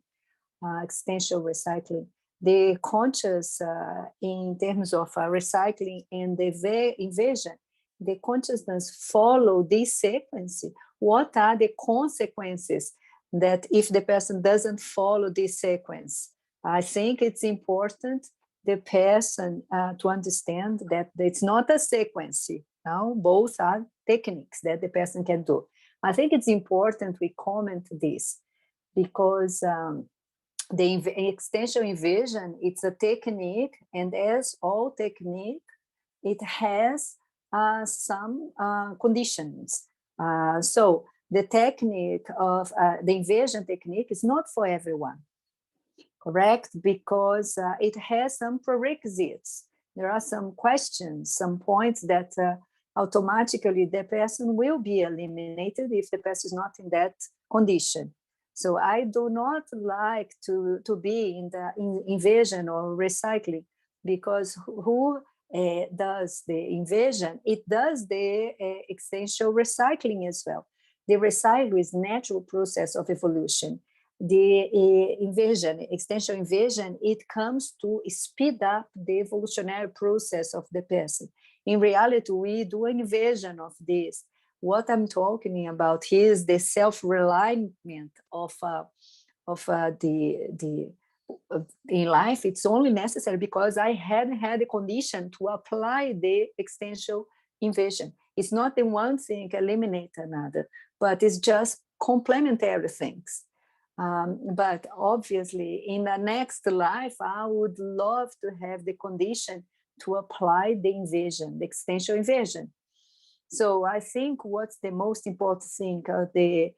existential recycling, the conscious in terms of recycling and the inversion, the consciousness follow this sequence. What are the consequences that if the person doesn't follow this sequence? I think it's important the person to understand that it's not a sequence. Now, both are techniques that the person can do. I think it's important we comment this because the extension inversion, it's a technique, and as all technique, it has some conditions. So the technique of the inversion technique is not for everyone, correct? Because it has some prerequisites. There are some questions, some points that automatically the person will be eliminated if the person is not in that condition. So I do not like to be in the inversion or recycling, because who does the inversion, it does the extension recycling as well. The recycling is natural process of evolution. The inversion, extension inversion, it comes to speed up the evolutionary process of the person. In reality, we do an inversion of this. What I'm talking about here is the self-realignment of the in life. It's only necessary because I hadn't had a condition to apply the extension inversion. It's not the one thing eliminate another, but it's just complementary things. But obviously, in the next life, I would love to have the condition to apply the inversion, the extension inversion. So I think what's the most important thing of the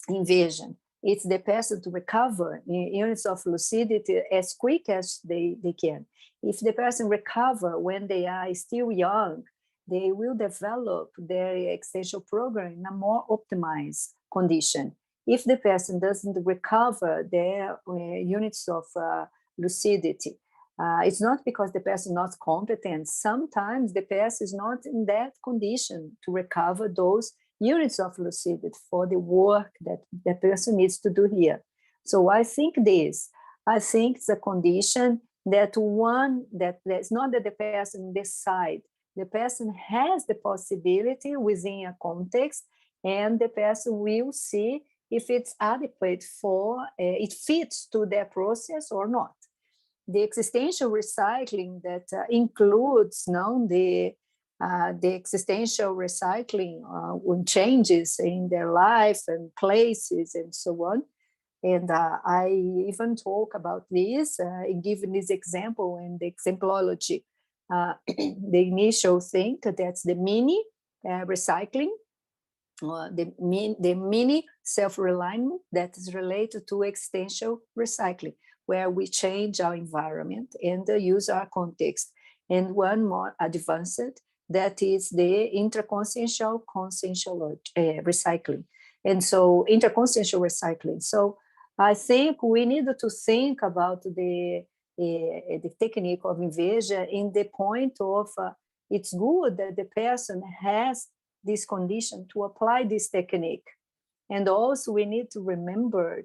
inversion, it's the person to recover in units of lucidity as quick as they can. If the person recover when they are still young, they will develop their extension program in a more optimized condition. If the person doesn't recover their units of lucidity, it's not because the person is not competent. Sometimes the person is not in that condition to recover those units of lucidity for the work that the person needs to do here. So I think it's a condition that it's not that the person decide. The person has the possibility within a context, and the person will see if it's adequate for, it fits to their process or not. The existential recycling that includes now the existential recycling when changes in their life and places and so on. And I even talk about this, given this example in the Exemplology. The initial thing, that's the mini recycling, the mini self-realignment that is related to existential recycling, where we change our environment and use our context. And one more advanced, that is the interconsciential recycling. And so interconsciential recycling. So I think we need to think about the technique of inversion in the point of it's good that the person has this condition to apply this technique. And also we need to remember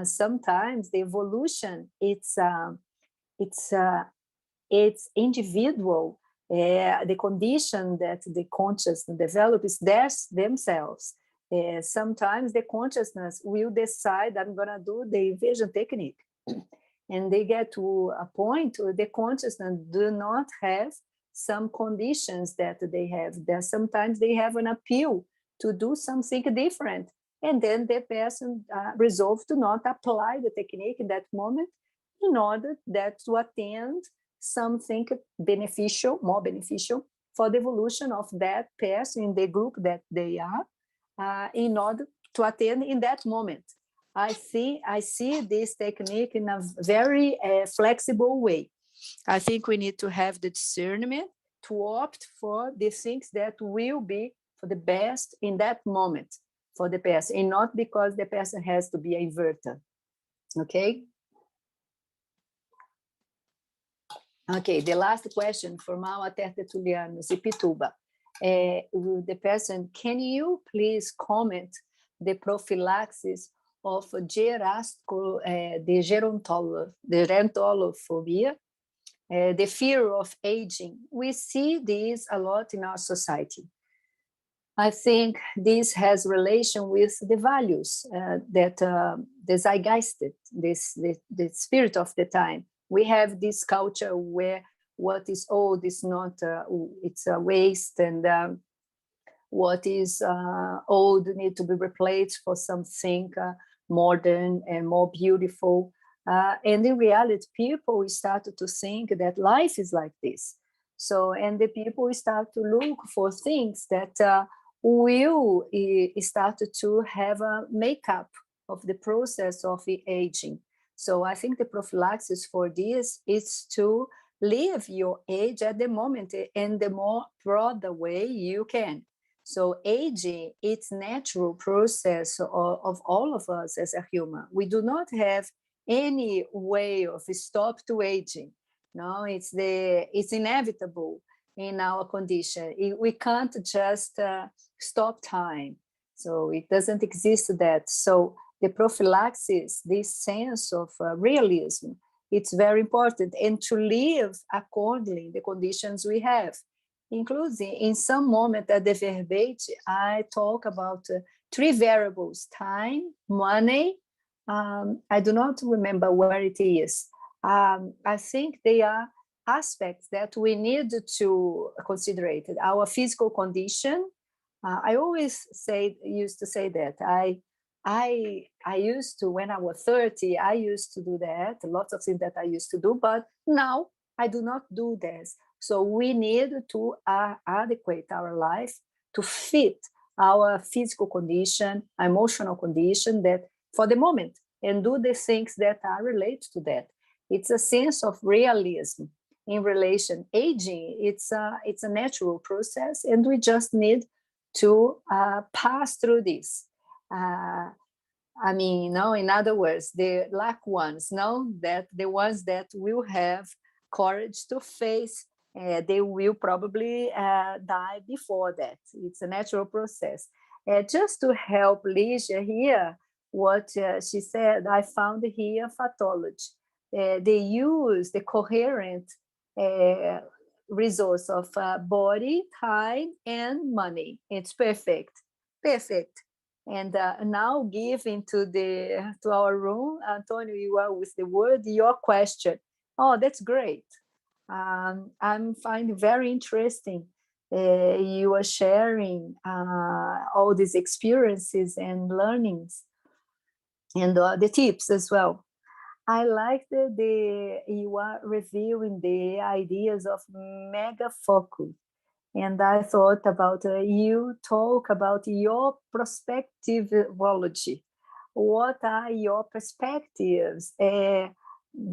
sometimes the evolution, it's individual. The condition that the consciousness develops is themselves. Sometimes the consciousness will decide, I'm going to do the inversion technique. And they get to a point where the consciousness do not have some conditions that they have. That sometimes they have an appeal to do something different. And then the person resolves to not apply the technique in that moment in order that to attend something beneficial, more beneficial for the evolution of that person in the group that they are, in order to attend in that moment. I see this technique in a very flexible way. I think we need to have the discernment to opt for the things that will be for the best in that moment for the person, and not because the person has to be a inverter. Okay? Okay, the last question from our Tertuliarium, Ipituba. The person, can you please comment the prophylaxis of the gerontolophobia, the fear of aging? We see this a lot in our society. I think this has relation with the values that the zeitgeist, the spirit of the time. We have this culture where what is old is not, it's a waste, and what is old need to be replaced for something modern and more beautiful. And in reality, people started to think that life is like this. So, and the people start to look for things that will start to have a makeup of the process of aging. So I think the prophylaxis for this is to live your age at the moment in the more broader way you can. So aging, it's natural process of all of us as a human. We do not have any way of stop to aging. No, it's inevitable in our condition. We can't just stop time. So it doesn't exist that. So the prophylaxis, this sense of realism, it's very important, and to live accordingly the conditions we have, including in some moment at the verbate, I talk about 3 variables: time, money. I do not remember where it is. I think they are aspects that we need to consider. Our physical condition. I always used to say that I used to, when I was 30, I used to do that, lots of things that I used to do, but now I do not do this. So we need to adequate our life to fit our physical condition, emotional condition, that for the moment, and do the things that are related to that. It's a sense of realism in relation. Aging, it's a natural process, and we just need to pass through this. I mean, in other words, the luck ones, that the ones that will have courage to face, they will probably die before that. It's a natural process. Just to help Lygia here, what she said, I found here pathology. They use the coherent resource of body, time, and money. It's perfect. And now giving to our room, Antonio, you are with the word, your question. Oh, that's great. I'm finding very interesting. You are sharing all these experiences and learnings, and the tips as well. I like that you are reviewing the ideas of mega focus. And I thought about you talk about your prospectivology. What are your perspectives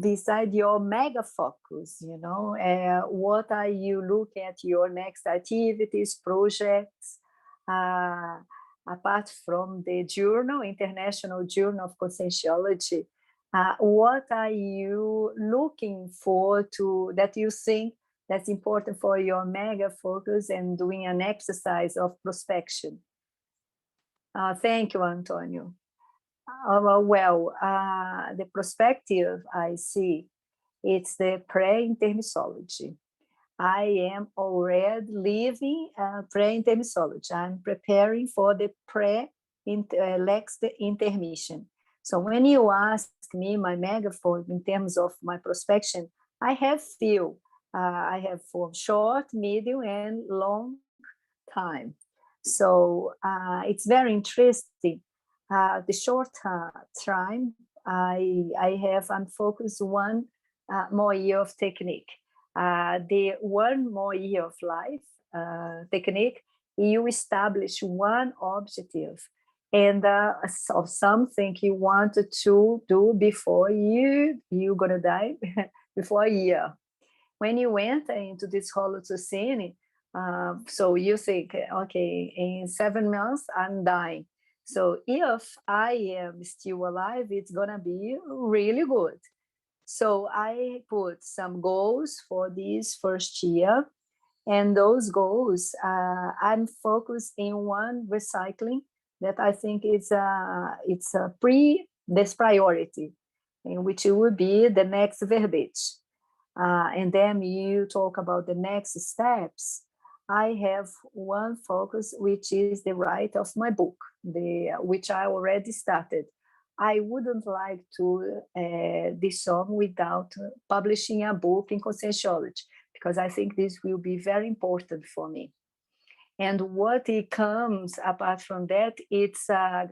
beside your mega focus? What are you looking at your next activities, projects? Apart from the journal, International Journal of Conscientiology, what are you looking for that you think that's important for your mega focus and doing an exercise of prospection? Thank you, Antonio. The perspective I see, it's the pre-intermissology. I am already living pre-intermissology. I'm preparing for the next intermission. So when you ask me my mega focus in terms of my prospection, I have few. I have for short, medium, and long time. So it's very interesting. The short time, I'm focused one more year of technique. The 1 more year of life technique, you establish one objective and of something you want to do before you're gonna die, before a year. When you enter into this Holocene, so you think, okay, in 7 months I'm dying. So if I am still alive, it's gonna be really good. So I put some goals for this first year, and those goals, I'm focused in one recycling that I think it's this priority, in which it will be the next verbete. And then you talk about the next steps. I have one focus, which is the write of my book, which I already started. I wouldn't like to dissolve without publishing a book in Conscientiology, because I think this will be very important for me. And what it comes apart from that, it's a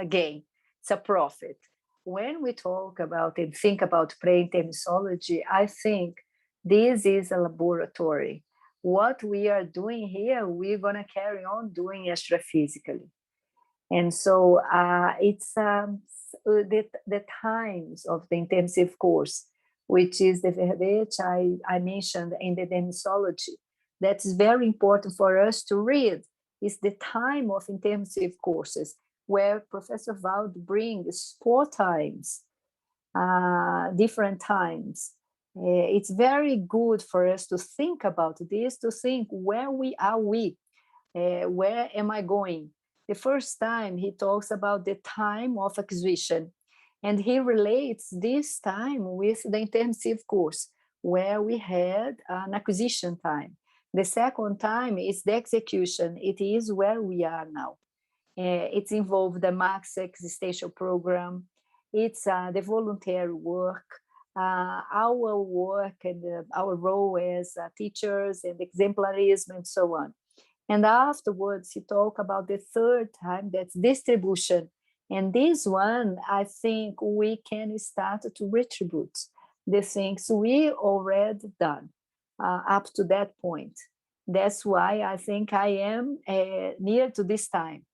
gain, it's a profit. When we talk about and think about pre-intermissology, I think this is a laboratory. What we are doing here, we're going to carry on doing extraphysically. And so the times of the intensive course, which is the verbet I mentioned in the demissology, that's very important for us to read, is the time of intensive courses, where Professor Wald brings 4 times, different times. It's very good for us to think about this, to think where where am I going? The first time he talks about the time of acquisition, and he relates this time with the intensive course, where we had an acquisition time. The second time is the execution. It is where we are now. It's involved the max existential program. It's the voluntary work, our work and our role as teachers and exemplarism and so on. And afterwards, he talked about the third time, that's distribution. And this one, I think we can start to retribute the things we already done up to that point. That's why I think I am near to this time.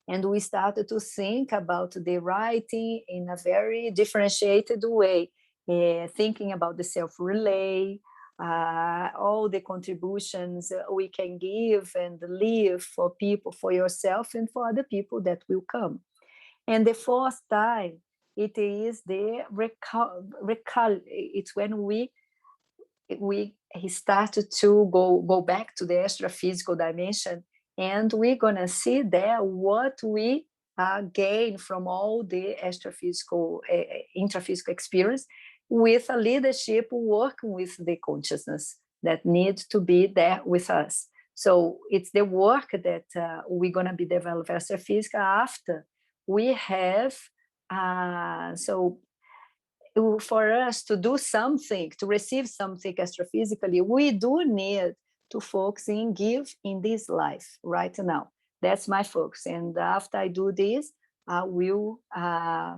And we started to think about the writing in a very differentiated way, thinking about the self-relay, all the contributions we can give and leave for people, for yourself and for other people that will come. And the fourth time, it is the it's when we he started to go back to the extra-physical dimension, and we're gonna see there what we gain from all the extra-physical, intra-physical experience, with a leadership working with the consciousness that needs to be there with us. So it's the work that we're going to be developing extra-physical after we have. So for us to do something, to receive something extra-physically, we do need to focus in give in this life right now. That's my focus. And after I do this, I will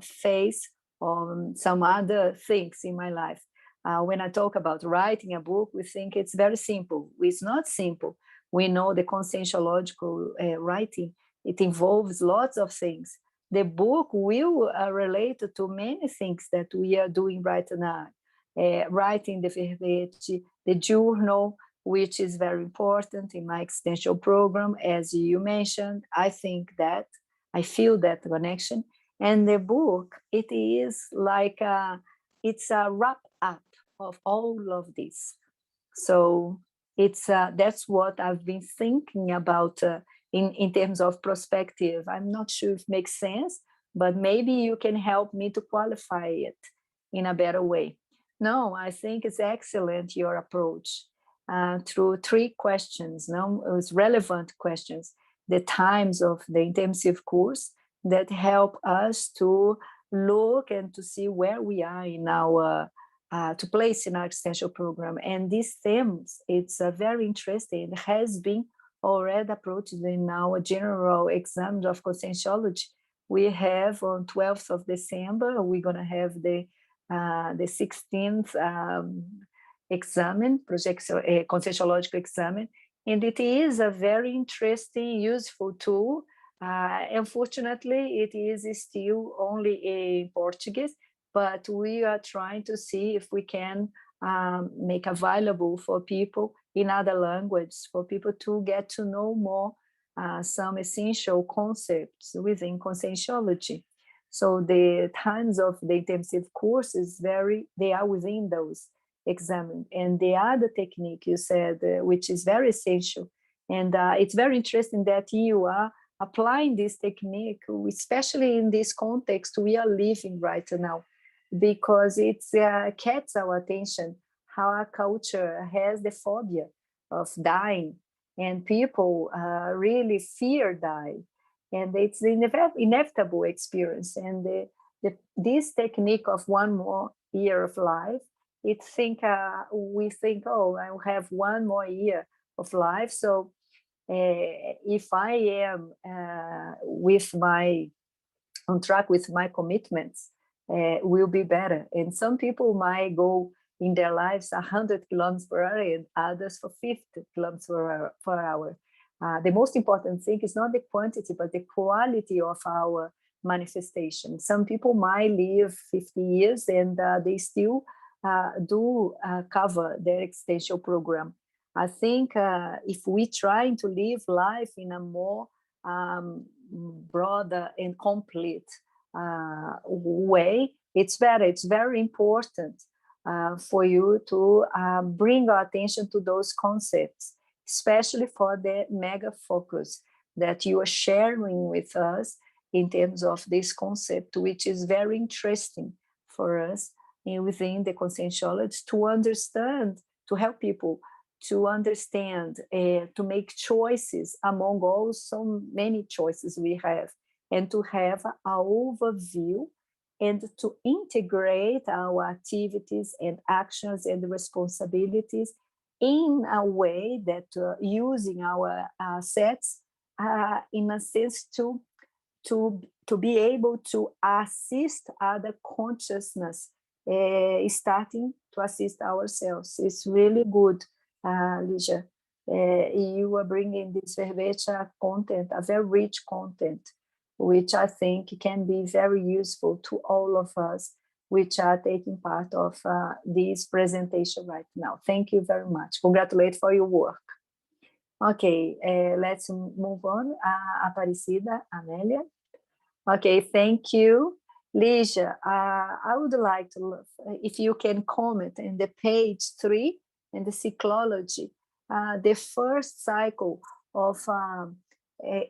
face on some other things in my life. When I talk about writing a book, we think it's very simple. It's not simple. We know the conscientiological writing, it involves lots of things. The book will relate to many things that we are doing right now. Writing the verbet, the journal, which is very important in my extension program, as you mentioned. I feel that connection. And the book, it is like it's a wrap up of all of this. So it's that's what I've been thinking about in terms of perspective. I'm not sure if it makes sense, but maybe you can help me to qualify it in a better way. No, I think it's excellent, your approach, through 3 questions. No, it was relevant questions. The times of the intensive course that help us to look and to see where we are in our to place in our extension program. And these themes, it's very interesting. It has been already approached in our general exam of conscientiology. We have on 12th of December, we're going to have the 16th exam, conscientiological exam. And it is a very interesting, useful tool. Unfortunately, it is still only in Portuguese, but we are trying to see if we can make available for people in other languages, for people to get to know more some essential concepts within conscientiology. So the times of the intensive courses they are within those examined. And the other technique you said, which is very essential, and it's very interesting that you are applying this technique, especially in this context we are living right now, because it catches our attention how our culture has the phobia of dying, and people really fear dying, and it's an inevitable experience. And this technique of one more year of life, we think, oh, I'll have one more year of life, so if I am on track with my commitments, will be better. And some people might go in their lives 100 kilometers per hour and others for 50 kilometers per hour. The most important thing is not the quantity, but the quality of our manifestation. Some people might live 50 years and they still do cover their existential program. I think if we try to live life in a more broader and complete way, it's better. It's very important for you to bring our attention to those concepts, especially for the mega focus that you are sharing with us in terms of this concept, which is very interesting for us within the conscientiology to understand, to help people to understand, to make choices among all so many choices we have, and to have an overview and to integrate our activities and actions and responsibilities in a way that using our assets in a sense to be able to assist other consciousness, starting to assist ourselves. It's really good, Lygia. You are bringing this verbet content, a very rich content, which I think can be very useful to all of us which are taking part of this presentation right now. Thank you very much. Congratulate for your work. Okay, let's move on. Aparecida, Amélia. Okay, thank you. Lygia, I would like to, if you can comment in the page 3 in the psychology, the first cycle of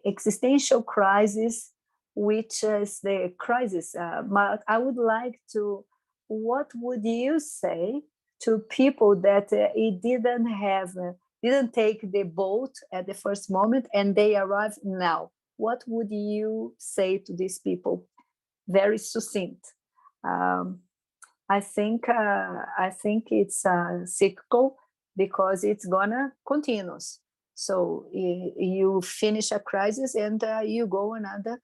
existential crisis, which is the crisis. I would like to, what would you say to people that it didn't take the boat at the first moment and they arrive now? What would you say to these people? Very succinct. I think it's cyclical because it's gonna continue. So you finish a crisis and you go another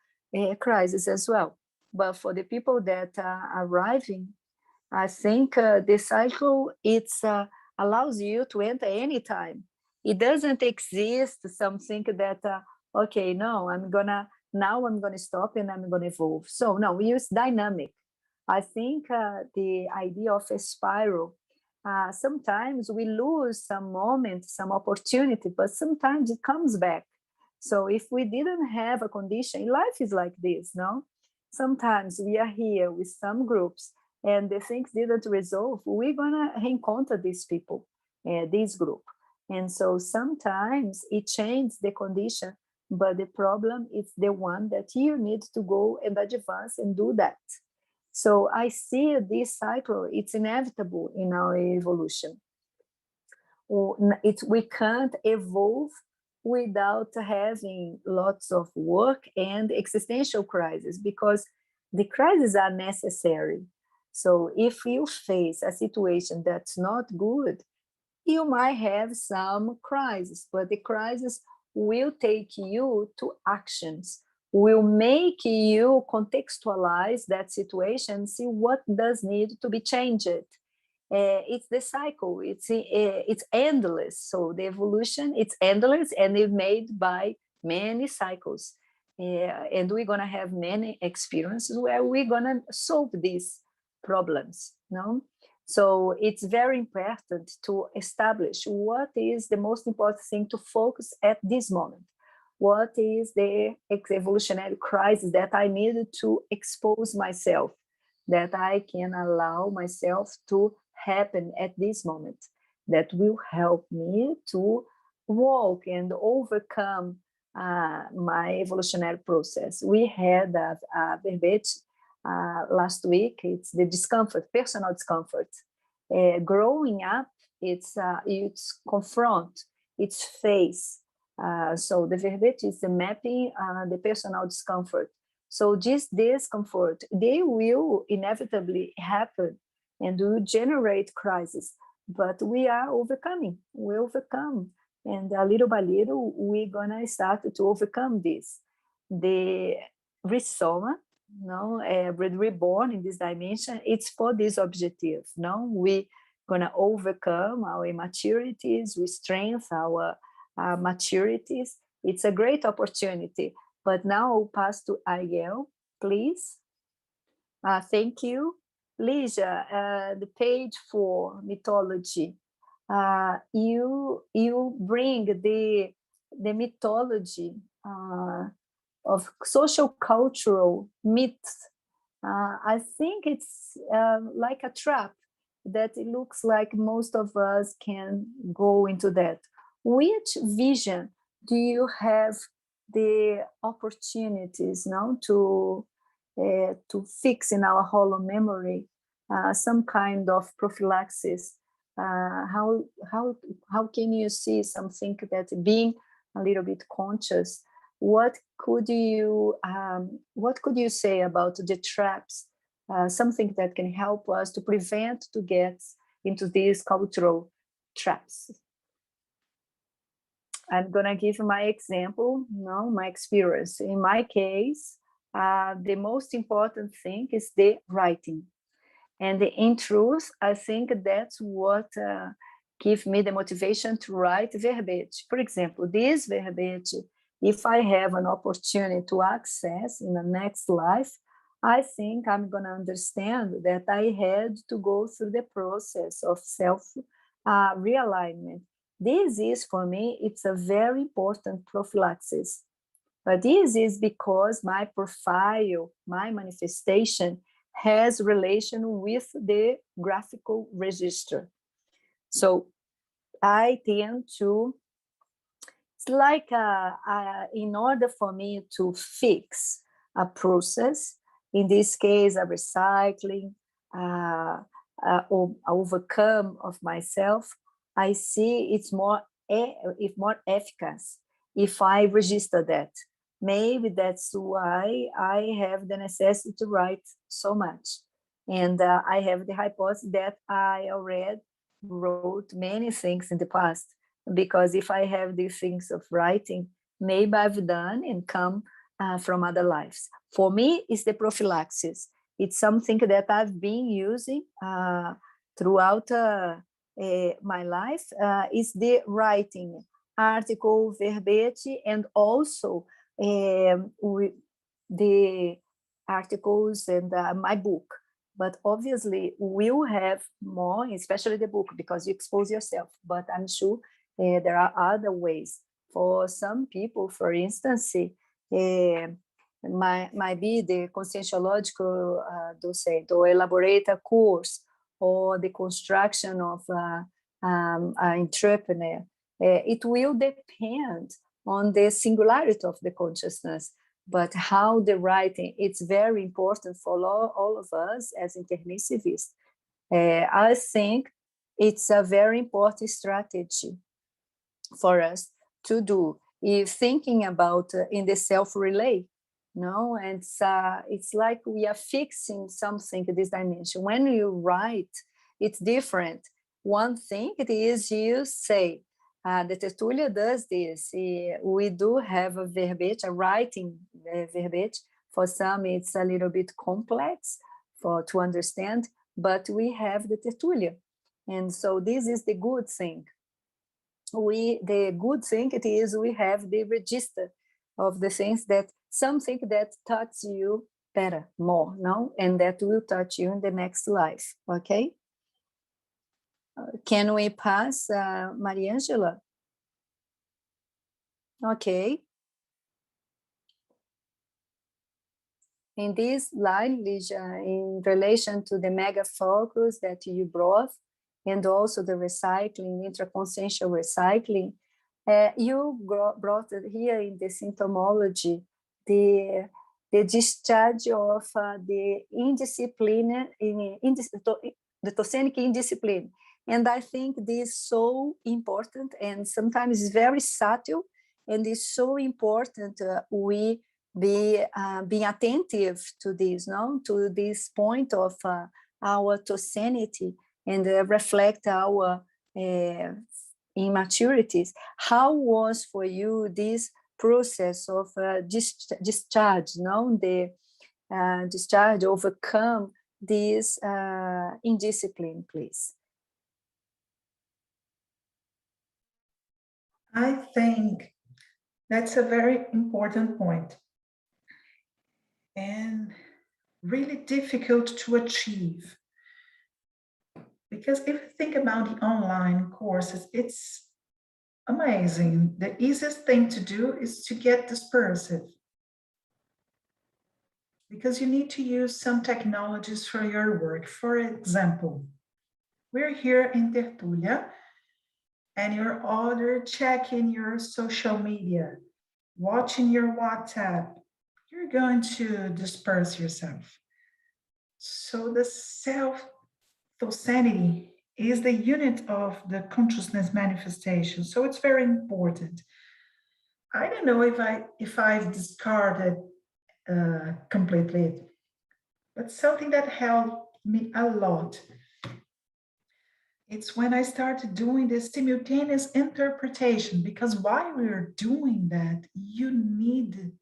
crisis as well. But for the people that are arriving, I think the cycle allows you to enter anytime. It doesn't exist something that okay, no, I'm gonna stop and I'm gonna evolve. So no, we use dynamic. I think the idea of a spiral, sometimes we lose some moment, some opportunity, but sometimes it comes back. So if we didn't have a condition, life is like this, no? Sometimes we are here with some groups and the things didn't resolve, we're gonna encounter these people, this group. And so sometimes it changes the condition, but the problem is the one that you need to go and advance and do that. So I see this cycle, it's inevitable in our evolution. We can't evolve without having lots of work and existential crises, because the crises are necessary. So if you face a situation that's not good, you might have some crisis, but the crisis will take you to actions, will make you contextualize that situation, see what does need to be changed. It's the cycle, it's endless. So the evolution, it's endless and it's made by many cycles. And we're gonna have many experiences where we're gonna solve these problems, no? So it's very important to establish what is the most important thing to focus at this moment. What is the evolutionary crisis that I needed to expose myself, that I can allow myself to happen at this moment, that will help me to walk and overcome my evolutionary process. We had a verbet last week. It's the discomfort, personal discomfort. Growing up, it's confront, it's face. So the verbet is the mapping the personal discomfort. So this discomfort, they will inevitably happen and will generate crisis, but we are overcoming. We overcome And little by little, we're gonna start to overcome this. The resoma, reborn in this dimension, it's for this objective. We gonna overcome our immaturities, we strengthen our maturities. It's a great opportunity. But now I'll pass to Ariel, please. Thank you. Lygia, the page 4, mythology. You bring the mythology of social cultural myths. I think it's like a trap that it looks like most of us can go into that. Which vision do you have the opportunities now to fix in our hollow memory some kind of prophylaxis? How can you see something that being a little bit conscious? What could you say about the traps? Something that can help us to prevent to get into these cultural traps. I'm gonna give my example, my experience. In my case, the most important thing is the writing. And in truth, I think that's what gives me the motivation to write verbets. For example, this verbet, if I have an opportunity to access in the next life, I think I'm going to understand that I had to go through the process of self-realignment. This is, for me, it's a very important prophylaxis. But this is because my profile, my manifestation, has relation with the graphical register. So I tend to, it's like in order for me to fix a process, in this case, a recycling, or overcome of myself, I see it's more efficacious if I register that. Maybe that's why I have the necessity to write so much. And I have the hypothesis that I already wrote many things in the past, because if I have these things of writing, maybe I've done and come from other lives. For me, it's the prophylaxis. It's something that I've been using throughout my life. Is the writing, article, verbet, and also the articles and my book. But obviously we'll have more, especially the book, because you expose yourself. But I'm sure there are other ways. For some people, for instance, might be the conscientiological docent, or elaborate a course, or the construction of an entrepreneur. It will depend on the singularity of the consciousness, but how the writing, it's very important for all of us as intermissivists. I think it's a very important strategy for us to do, if thinking about in the self-relay, and it's like we are fixing something in this dimension. When you write, it's different. One thing it is, you say, the Tertulia does this. We do have a verbet, a writing verbet. For some, it's a little bit complex to understand, but we have the Tertulia. And so this is the good thing. The good thing it is, we have the register of the things that, something that touch you better, more, and that will touch you in the next life, okay? Can we pass, Maria Angela? Okay. In this line, Lygia, in relation to the mega focus that you brought, and also the recycling, intraconsciential recycling, you brought it here in the symptomology, the discharge of the indiscipline, the Tocenic indiscipline. And I think this is so important, and sometimes it's very subtle, and it's so important we be being attentive to this, to this point of our tocenity, and reflect our immaturities. How was for you this process of discharge, no? The discharge, overcome this indiscipline, please? I think that's a very important point and really difficult to achieve. Because if you think about the online courses, it's amazing. The easiest thing to do is to get dispersive, because you need to use some technologies for your work. For example, we're here in Tertulia, and you're either checking your social media, watching your WhatsApp, you're going to disperse yourself. So the self-sanity is the unit of the consciousness manifestation. So it's very important. I don't know if I've discarded completely, but something that helped me a lot, it's when I started doing this simultaneous interpretation, because while we're doing that, you need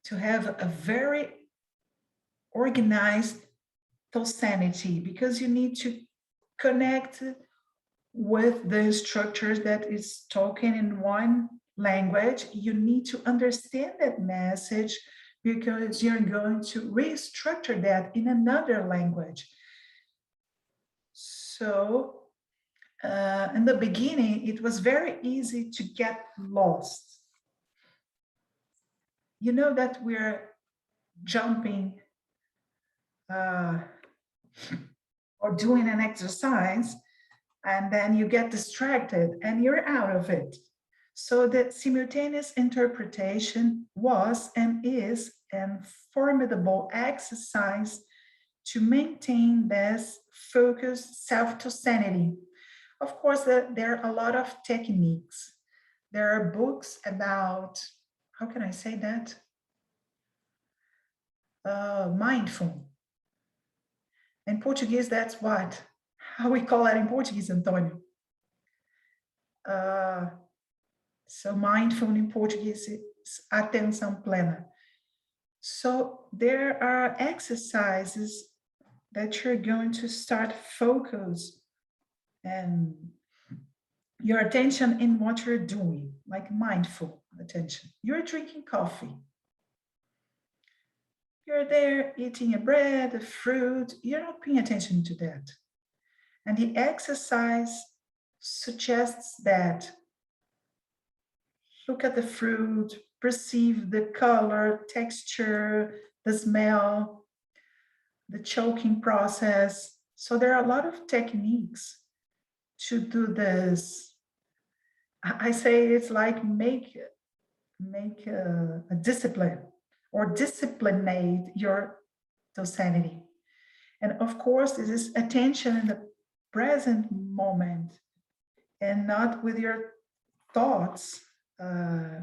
to have a very organized sanity, because you need to connect with the structures that is talking in one language. You need to understand that message, because you're going to restructure that in another language. So in the beginning, it was very easy to get lost. You know that we're jumping or doing an exercise, and then you get distracted and you're out of it. So the simultaneous interpretation was and is a formidable exercise to maintain this focused self-sanity. Of course, there are a lot of techniques. There are books about, how can I say that? Mindful. In Portuguese, that's what? How we call that in Portuguese, Antonio? So mindful in Portuguese is atenção plena. So there are exercises that you're going to start focus and your attention in what you're doing, like mindful attention. You're drinking coffee. You're there eating a bread, a fruit. You're not paying attention to that. And the exercise suggests that look at the fruit, perceive the color, texture, the smell, the choking process. So there are a lot of techniques to do this. I say it's like make a discipline, or disciplinate your sanity. And of course, this is attention in the present moment, and not with your thoughts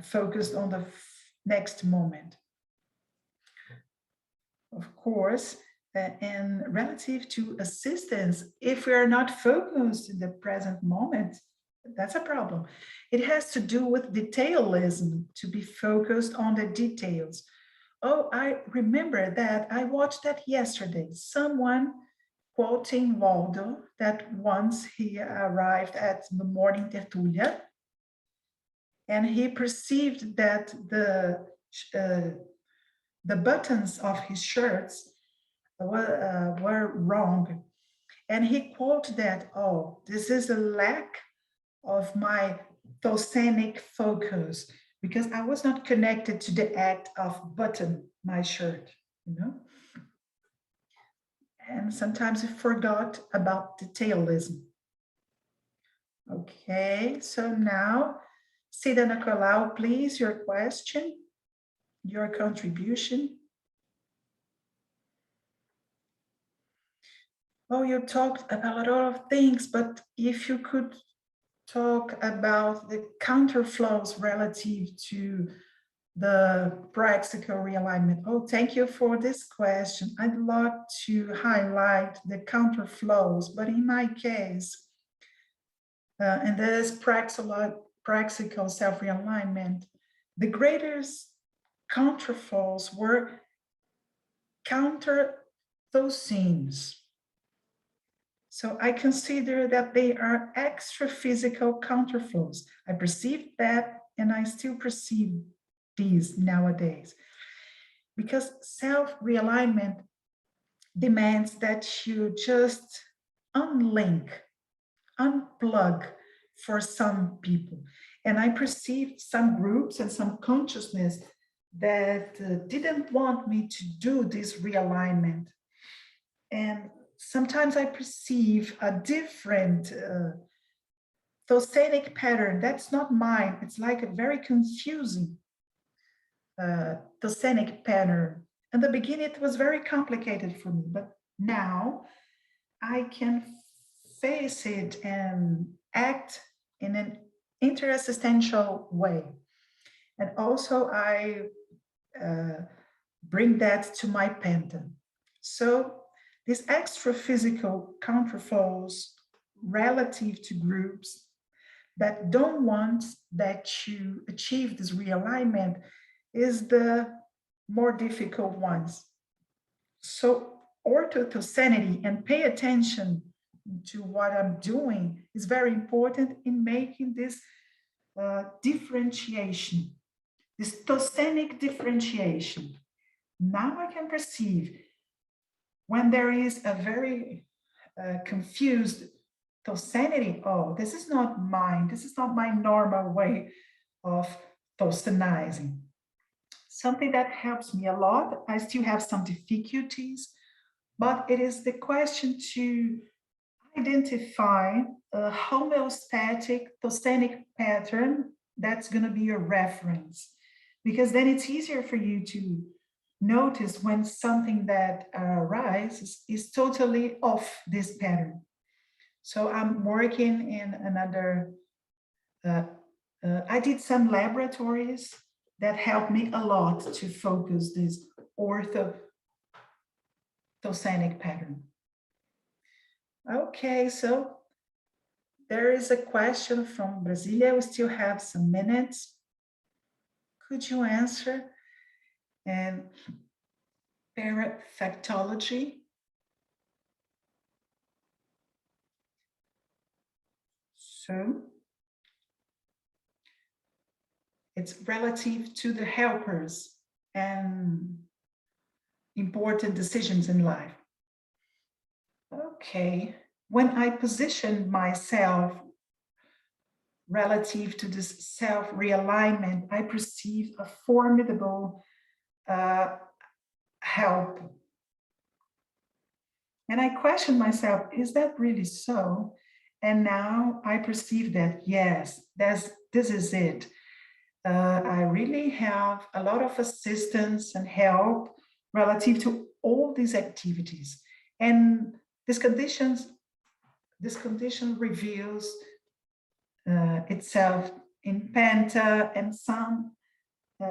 focused on the next moment. Of course, and relative to assistance, if we are not focused in the present moment, that's a problem. It has to do with detailism, to be focused on the details. Oh, I remember that. I watched that yesterday. Someone quoting Waldo, that once he arrived at the morning Tertulia, and he perceived that the buttons of his shirts were wrong. And he quoted that, oh, this is a lack of my thosanic focus, because I was not connected to the act of button my shirt, you know? And sometimes I forgot about detailism. Okay, so now, Cida Nicolau, please, your question, your contribution. Oh, you talked about a lot of things, but if you could talk about the counterflows relative to the Proexical realignment. Oh, thank you for this question. I'd love to highlight the counterflows, but in my case, In this Proexical self-realignment, the greatest counterflows were counter those themes. So I consider that they are extra physical counterflows. I perceived that, and I still perceive these nowadays. Because self-realignment demands that you just unlink, unplug for some people. And I perceived some groups and some consciousness that didn't want me to do this realignment. And sometimes I perceive a different Thosanic pattern. That's not mine. It's like a very confusing Thosanic pattern. In the beginning, it was very complicated for me, but now I can face it and act in an interexistential way. And also I bring that to my penta. So these extra physical counterflows relative to groups that don't want that you achieve this realignment is the more difficult ones. So orthotosanity and pay attention to what I'm doing is very important in making this differentiation, this tosanic differentiation. Now I can perceive when there is a very confused tosanity. Oh, this is not mine. This is not my normal way of tosanizing. Something that helps me a lot. I still have some difficulties, but it is the question to identify a homeostatic tosanic pattern that's going to be your reference, because then it's easier for you to notice when something that arises is totally off this pattern. So I'm working in another, I did some laboratories that helped me a lot to focus this orthotosanic pattern. Okay, so there is a question from Brasilia. We still have some minutes. Could you answer? And prerequisites. So it's relative to the helpers and important decisions in life. Okay, when I position myself relative to this self-realignment, I perceive a formidable help. And I question myself, is that really so? And now I perceive that, yes, this is it. I really have a lot of assistance and help relative to all these activities. And this condition reveals itself in penta and some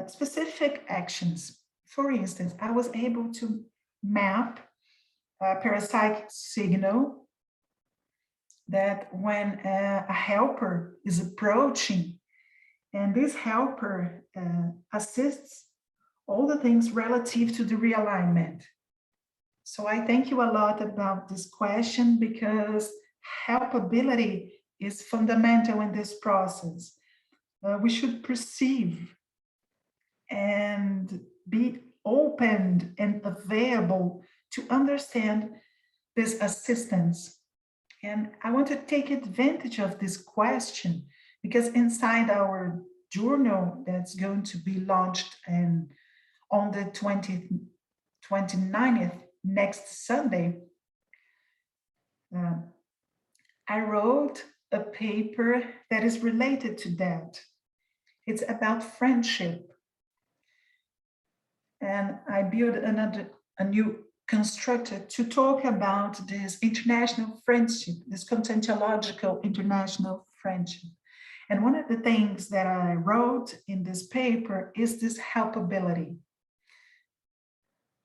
specific actions. For instance, I was able to map a parapsychic signal that when a helper is approaching, and this helper assists all the things relative to the realignment. So I thank you a lot about this question, because helpability is fundamental in this process. We should perceive and be open and available to understand this assistance. And I want to take advantage of this question, because inside our journal that's going to be launched on the 29th, next Sunday, I wrote a paper that is related to that. It's about friendship. And I built a new constructor to talk about this international friendship, this conscientiological international friendship. And one of the things that I wrote in this paper is this helpability,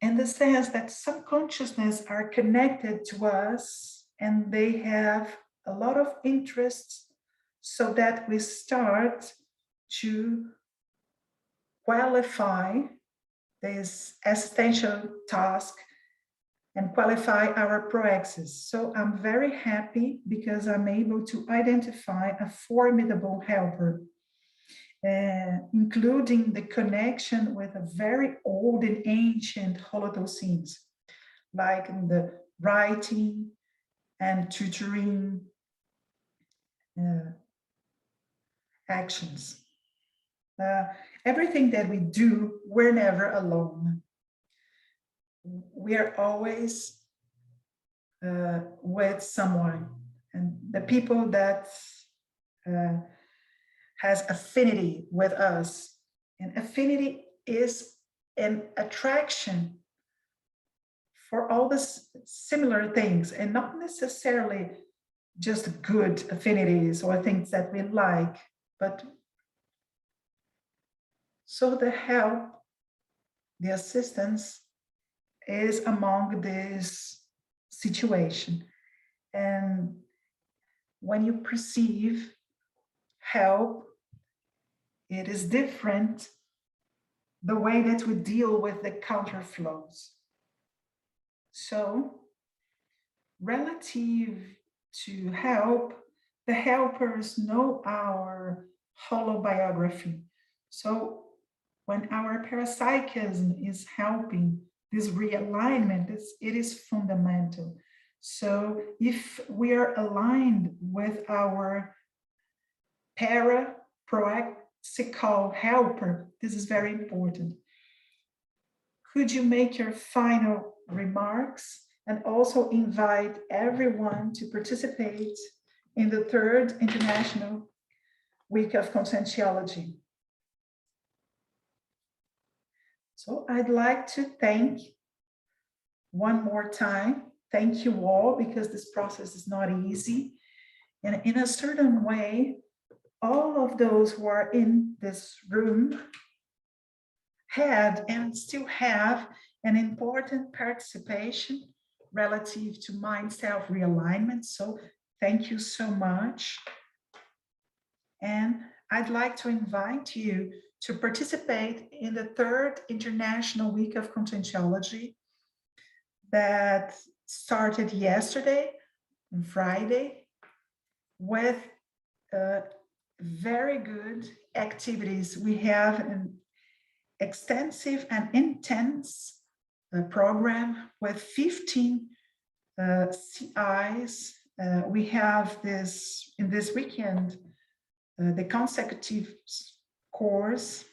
in the sense that some consciousness are connected to us and they have a lot of interests so that we start to qualify this essential task and qualify our proexes. So I'm very happy because I'm able to identify a formidable helper, including the connection with a very old and ancient holothoscenes, like in the writing and tutoring actions. Everything that we do, we're never alone. We are always with someone, and the people that has affinity with us. And affinity is an attraction for all the similar things, and not necessarily just good affinities or things that we like, but so the help, the assistance is among this situation. And when you perceive help, it is different the way that we deal with the counterflows. So, relative to help, the helpers know our holobiography. So, when our parapsychism is helping this realignment, it is fundamental. So, if we are aligned with our Proexical helper, this is very important. Could you make your final remarks and also invite everyone to participate in the 3rd International Week of Conscientiology? So I'd like to thank one more time. Thank you all, because this process is not easy. And in a certain way, all of those who are in this room had and still have an important participation relative to mind self-realignment. So thank you so much. And I'd like to invite you to participate in the 3rd International Week of Conscientiology that started yesterday, on Friday, with very good activities. We have an extensive and intense program with 15 CIs. We have this, in this weekend, the consecutive course.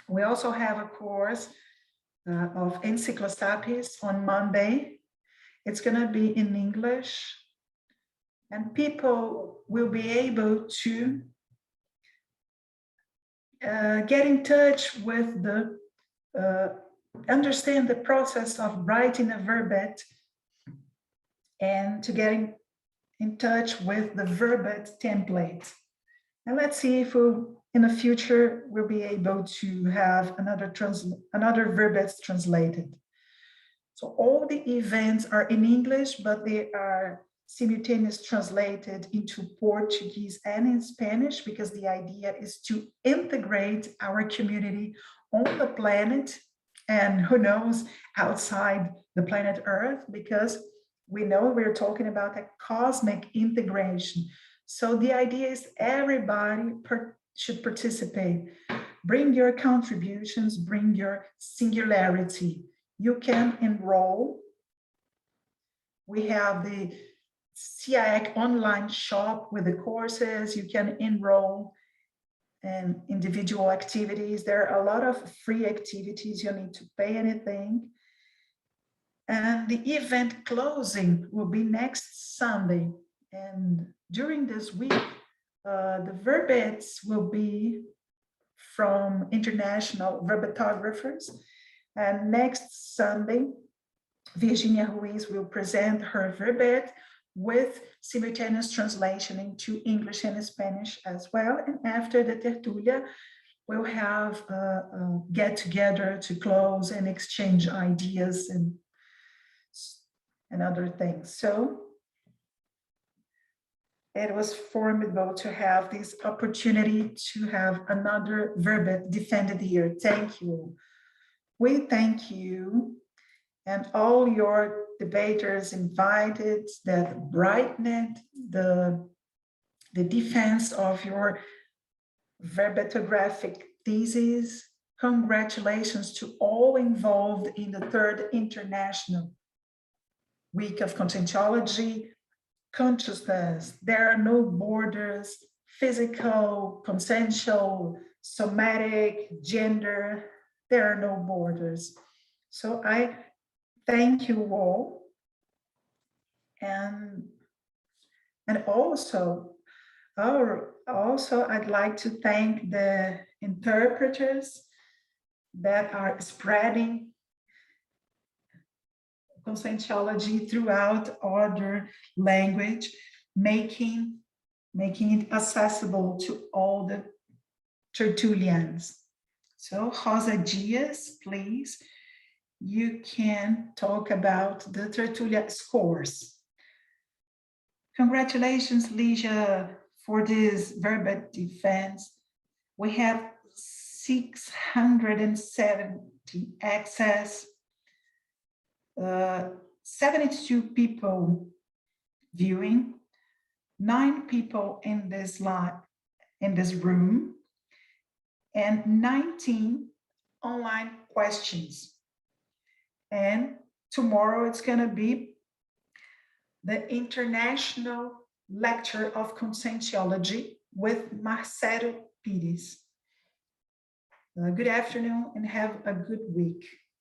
We also have a course of Encyclopedia on Monday. It's going to be in English, and people will be able to get in touch with the, understand the process of writing a verbet, and to get in touch with the verbet template. And let's see if in the future we'll be able to have another verbets translated. So all the events are in English, but they are simultaneously translated into Portuguese and in Spanish, because the idea is to integrate our community on the planet, and who knows, outside the planet Earth, because we know we're talking about a cosmic integration. So the idea is everybody should participate. Bring your contributions, bring your singularity. You can enroll. We have the CIAC online shop with the courses. You can enroll in individual activities. There are a lot of free activities. You don't need to pay anything. And the event closing will be next Sunday. And during this week, the verbets will be from international verbetographers. And next Sunday, Virginia Ruiz will present her verbet with simultaneous translation into English and Spanish as well. And after the Tertulia, we'll have a get together to close and exchange ideas and other things. So It was formidable to have this opportunity to have another verbet defended here. Thank you. We thank you and all your debaters invited that brightened the defense of your verbetographic thesis. Congratulations to all involved in the third International Week of Conscientiology. Consciousness, there are no borders, physical, consensual, somatic, gender, there are no borders. So I thank you all. And also I'd like to thank the interpreters that are spreading conscientiology throughout other language, making it accessible to all the Tertulians. So Rosa Dias, please, you can talk about the Tertulia scores. Congratulations, Lygia, for this verbet defense. We have 670 access, 72 people viewing, 9 people in this room, and 19 online questions. And tomorrow it's going to be the International Lecture of Conscientiology with Marcelo Pires. Good afternoon and have a good week.